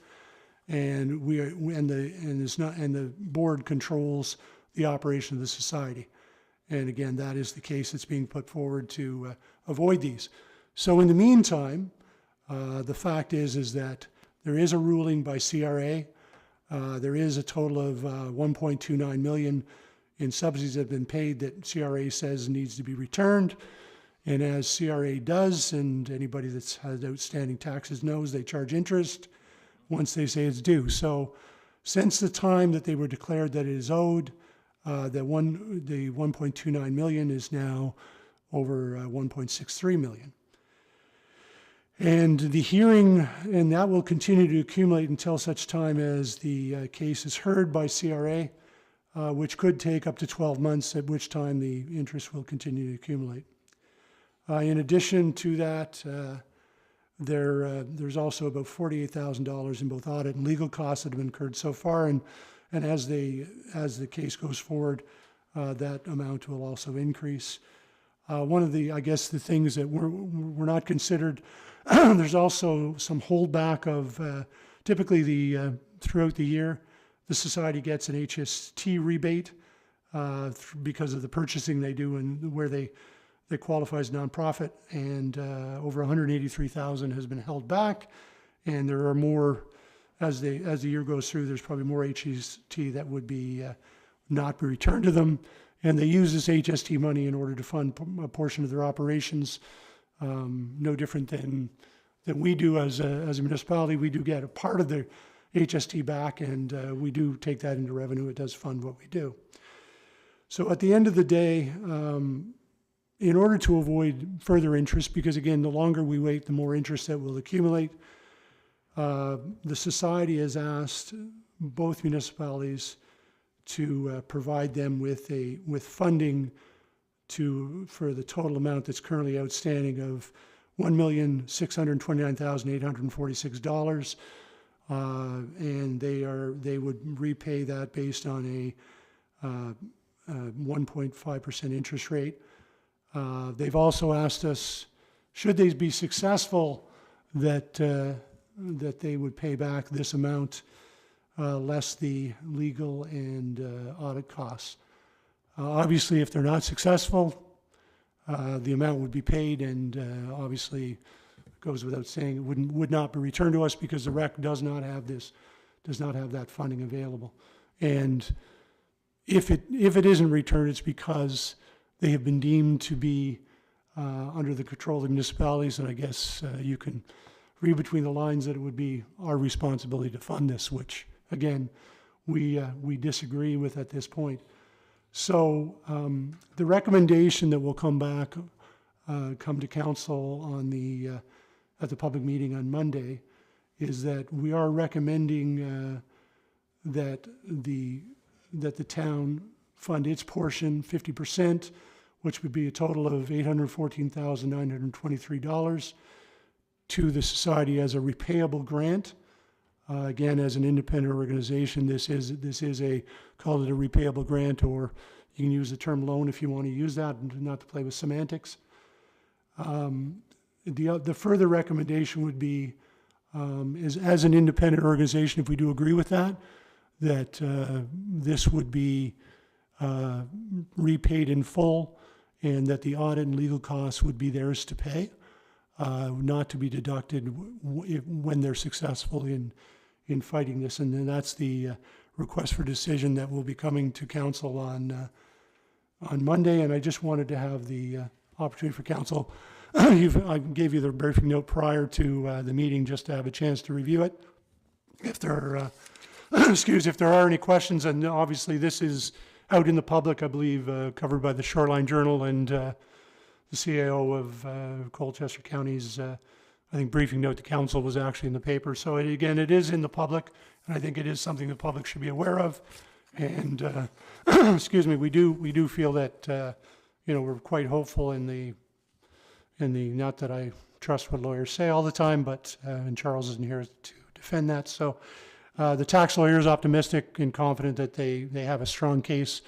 and the board controls the operation of the society. And again, that is the case that's being put forward to avoid these. So in the meantime, the fact is that there is a ruling by CRA. There is a total of 1.29 million in subsidies that have been paid that CRA says needs to be returned. And as CRA does, and anybody that's had outstanding taxes knows, they charge interest once they say it's due. So since the time that they were declared that it is owed, the 1.29 million is now over 1.63 million. And the hearing, and that will continue to accumulate until such time as the case is heard by CRA, which could take up to 12 months, at which time the interest will continue to accumulate. In addition to that, there's also about $48,000 in both audit and legal costs that have been incurred so far, and as the case goes forward, that amount will also increase. One of the things that were not considered, there's also some holdback of typically throughout the year, the society gets an HST rebate because of the purchasing they do and where they qualify as nonprofit, and over 183,000 has been held back, and there are more as the year goes through. There's probably more HST that would be not be returned to them, and they use this HST money in order to fund a portion of their operations. No different than we do as a municipality. We do get a part of the HST back, and we do take that into revenue. It does fund what we do. So at the end of the day, in order to avoid further interest, because again, the longer we wait, the more interest that will accumulate, the society has asked both municipalities to provide them with funding for the total amount that's currently outstanding of $1,629,846, and they would repay that based on a 1.5% interest rate. They've also asked us, should they be successful, that they would pay back this amount less the legal and audit costs. Obviously, if they're not successful, the amount would be paid, and obviously, it goes without saying, it would not be returned to us because the REC does not have that funding available. And if it isn't returned, it's because they have been deemed to be under the control of the municipalities, and I guess you can read between the lines that it would be our responsibility to fund this, which again we disagree with at this point. So the recommendation that will come to council on at the public meeting on Monday is that we are recommending that the town fund its portion 50%, which would be a total of $814,923 to the society as a repayable grant. Again, as an independent organization, this is call it a repayable grant, or you can use the term loan if you want to use that, not to play with semantics. The further recommendation would be, is as an independent organization, if we do agree with that, that this would be repaid in full, and that the audit and legal costs would be theirs to pay, not to be deducted when they're successful in fighting this. And then that's the request for decision that will be coming to council on Monday. And I just wanted to have the opportunity for council. I gave you the briefing note prior to the meeting just to have a chance to review it. If there are, if there are any questions, and obviously this is out in the public, I believe, covered by the Shoreline Journal and the CAO of Colchester County's, I think, briefing note to council was actually in the paper. So again, it is in the public, and I think it is something the public should be aware of. And excuse me, we do feel that we're quite hopeful in the not that I trust what lawyers say all the time, but and Charles isn't here to defend that. So the tax lawyer is optimistic and confident that they have a strong case,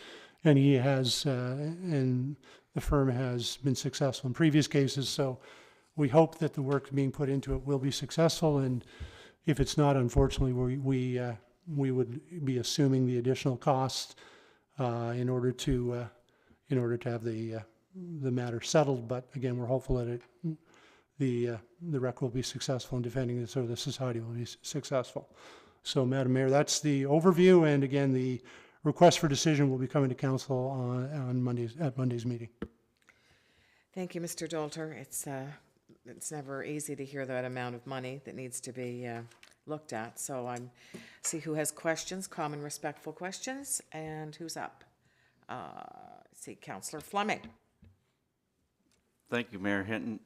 and he has and the firm has been successful in previous cases. So we hope that the work being put into it will be successful, and if it's not, unfortunately, we would be assuming the additional costs in order to have the matter settled. But again, we're hopeful that the REC will be successful in defending this, or the society will be successful. So, Madam Mayor, that's the overview, and again, the request for decision will be coming to council on Monday's meeting. Thank you, Mr. Dolter. It's never easy to hear that amount of money that needs to be looked at. So see who has questions, common respectful questions, and who's up. See, Councillor Fleming. Thank you, Mayor Hinton.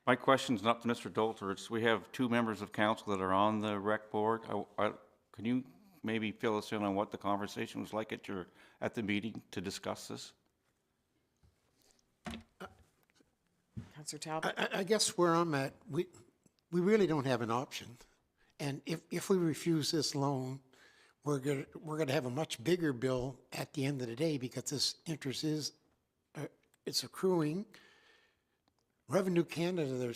My question's not to Mr. Dolter. We have two members of council that are on the REC board. Can you maybe fill us in on what the conversation was like at the meeting to discuss this? Councillor Talbot. I guess where I'm at, we really don't have an option. And if we refuse this loan, we're gonna have a much bigger bill at the end of the day, because this interest is it's accruing. Revenue Canada,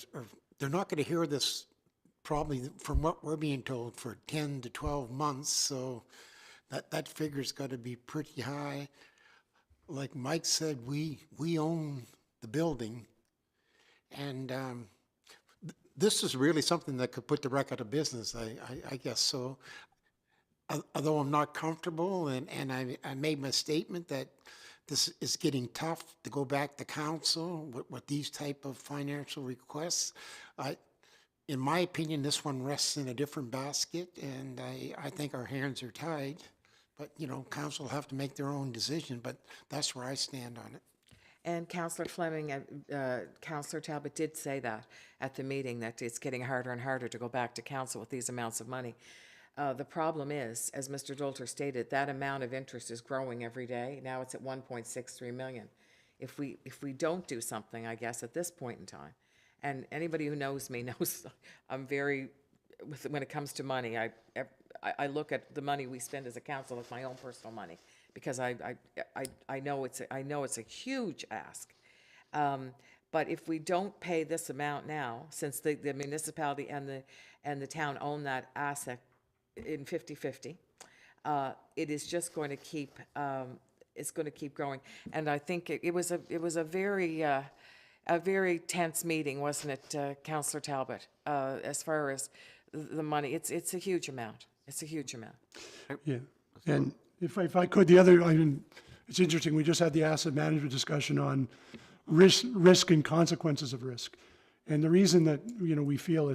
they're not going to hear this, probably, from what we're being told, for 10 to 12 months. So that figure's got to be pretty high. Like Mike said, we own the building, and this is really something that could put the REC out of business, I guess. So although I'm not comfortable, and I made my statement that this is getting tough to go back to council with these type of financial requests, in my opinion, this one rests in a different basket, and I think our hands are tied. But, council will have to make their own decision, but that's where I stand on it. And Councillor Fleming, Councillor Talbot did say that at the meeting, that it's getting harder and harder to go back to council with these amounts of money. The problem is, as Mr. Dolter stated, that amount of interest is growing every day. Now it's at 1.63 million. If we don't do something, I guess, at this point in time, and anybody who knows me knows I'm very, when it comes to money, I look at the money we spend as a council as my own personal money, because I know it's a huge ask. But if we don't pay this amount now, since the municipality and the town own that asset in 50-50, it is just going to keep growing. And I think it was a very tense meeting, wasn't it, Councillor Talbot? As far as the money, it's a huge amount. It's a huge amount. Yeah, and if I could, it's interesting. We just had the asset management discussion on risk and consequences of risk, and the reason that we feel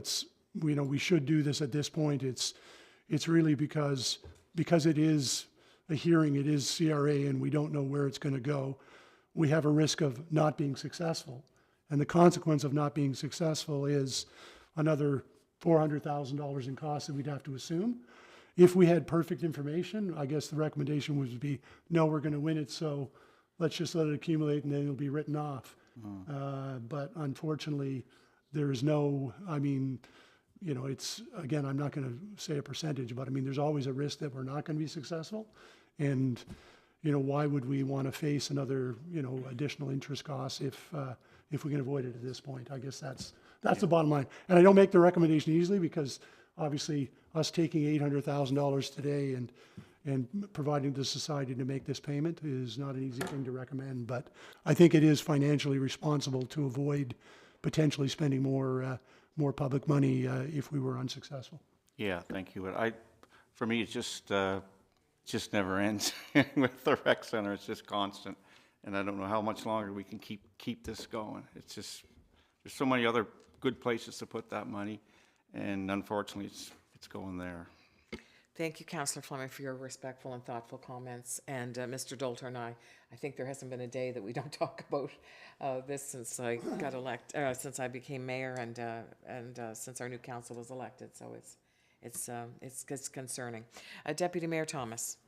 we should do this at this point, it's really because it is a hearing, it is CRA, and we don't know where it's going to go. We have a risk of not being successful, and the consequence of not being successful is another $400,000 in costs that we'd have to assume. If we had perfect information, I guess the recommendation would be, no, we're going to win it, so let's just let it accumulate and then it'll be written off. But unfortunately, there is no, it's, again, I'm not going to say a percentage, but there's always a risk that we're not going to be successful. And, why would we want to face another, additional interest costs if we can avoid it at this point? I guess that's the bottom line. And I don't make the recommendation easily, because obviously us taking $800,000 today and providing the society to make this payment is not an easy thing to recommend, but I think it is financially responsible to avoid potentially spending more public money if we were unsuccessful. Yeah, thank you. But for me, it's just never ends with the rec center. It's just constant, and I don't know how much longer we can keep this going. It's just there's so many other good places to put that money, and unfortunately, it's going there. Thank you, Councillor Fleming, for your respectful and thoughtful comments. And Mr. Dolter and I think there hasn't been a day that we don't talk about this since I got since I became mayor, and since our new council was elected. So it's concerning. Deputy Mayor Thomas.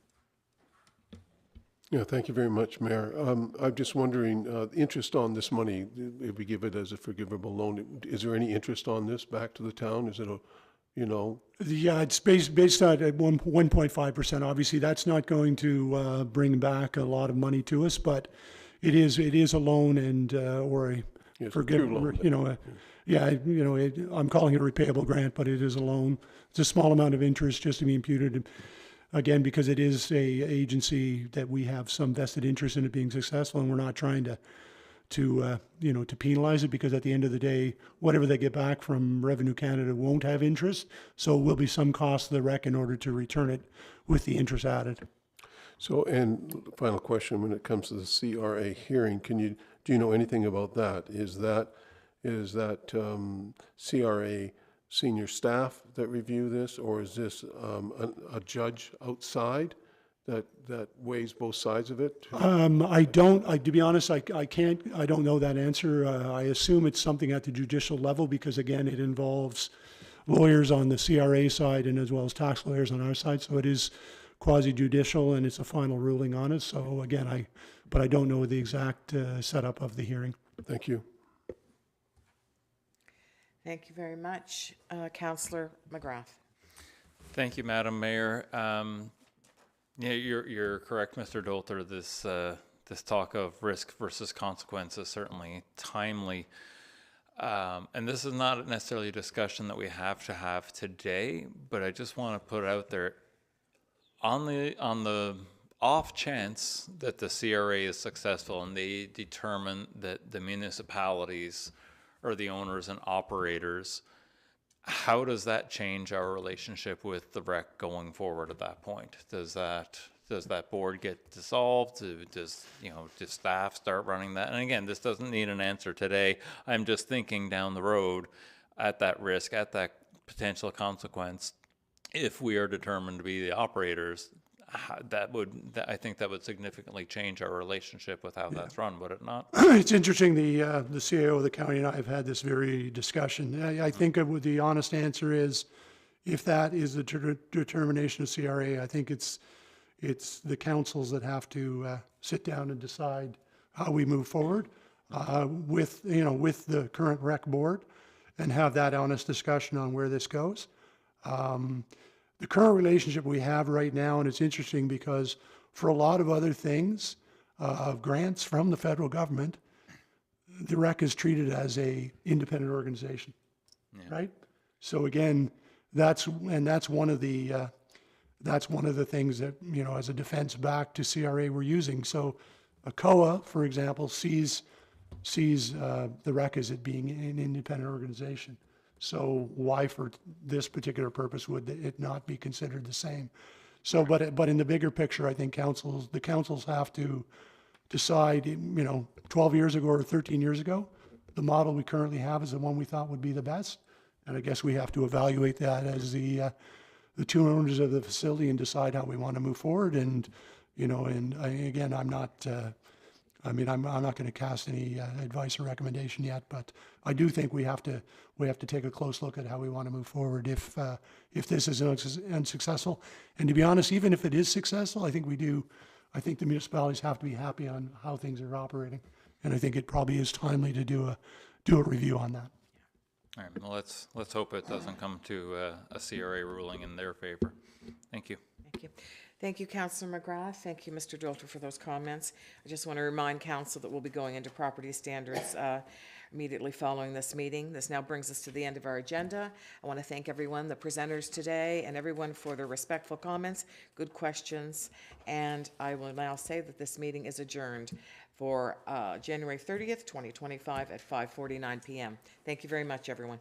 Yeah, thank you very much, Mayor. I'm just wondering, interest on this money, if we give it as a forgivable loan, is there any interest on this back to the town? Is it a, Yeah, it's based on 1.5%. Obviously, that's not going to bring back a lot of money to us, but it is a loan and or a Yes, a true loan. I'm calling it a repayable grant, but it is a loan. It's a small amount of interest just to be imputed. Again, because it is a agency that we have some vested interest in it being successful, and we're not trying to penalize it, because at the end of the day, whatever they get back from Revenue Canada won't have interest. So it will be some cost to the rec in order to return it with the interest added. So, and final question, when it comes to the CRA hearing, do you know anything about that? Is that CRA senior staff that review this, or is this a judge outside that weighs both sides of it? To be honest, I don't know that answer. I assume it's something at the judicial level, because again, it involves lawyers on the CRA side and as well as tax lawyers on our side. So it is quasi-judicial, and it's a final ruling on it. So again, but I don't know the exact setup of the hearing. Thank you. Thank you very much. Councillor McGrath. Thank you, Madam Mayor. Yeah, you're correct, Mr. Dolter. This talk of risk versus consequence is certainly timely. And this is not necessarily a discussion that we have to have today, but I just want to put out there, on the off chance that the CRA is successful and they determine that the municipalities are the owners and operators, how does that change our relationship with the rec going forward at that point? Does that board get dissolved? Does staff start running that? And again, this doesn't need an answer today. I'm just thinking down the road at that risk, at that potential consequence. If we are determined to be the operators, I think that would significantly change our relationship with how that's run, would it not? It's interesting, the CAO of the county and I have had this very discussion. I think the honest answer is, if that is the determination of CRA, I think it's the councils that have to sit down and decide how we move forward with the current rec board, and have that honest discussion on where this goes. The current relationship we have right now, and it's interesting because for a lot of other things, grants from the federal government, the rec is treated as a independent organization, right? So again, that's one of the things that, as a defense back to CRA we're using. So a COA, for example, sees the rec as it being an independent organization. So why, for this particular purpose, would it not be considered the same? So, but in the bigger picture, I think the councils have to decide, 12 years ago or 13 years ago, the model we currently have is the one we thought would be the best. And I guess we have to evaluate that as the two owners of the facility and decide how we want to move forward. And, again, I'm not going to cast any advice or recommendation yet, but I do think we have to take a close look at how we want to move forward if this is unsuccessful. And to be honest, even if it is successful, I think the municipalities have to be happy on how things are operating. And I think it probably is timely to do a review on that. All right, well, let's hope it doesn't come to a CRA ruling in their favor. Thank you. Thank you. Thank you, Councillor McGrath. Thank you, Mr. Dolter, for those comments. I just want to remind Council that we'll be going into property standards immediately following this meeting. This now brings us to the end of our agenda. I want to thank everyone, the presenters today, and everyone for their respectful comments, good questions, and I will now say that this meeting is adjourned for January 30th, 2025 at 5:49 p.m. Thank you very much, everyone.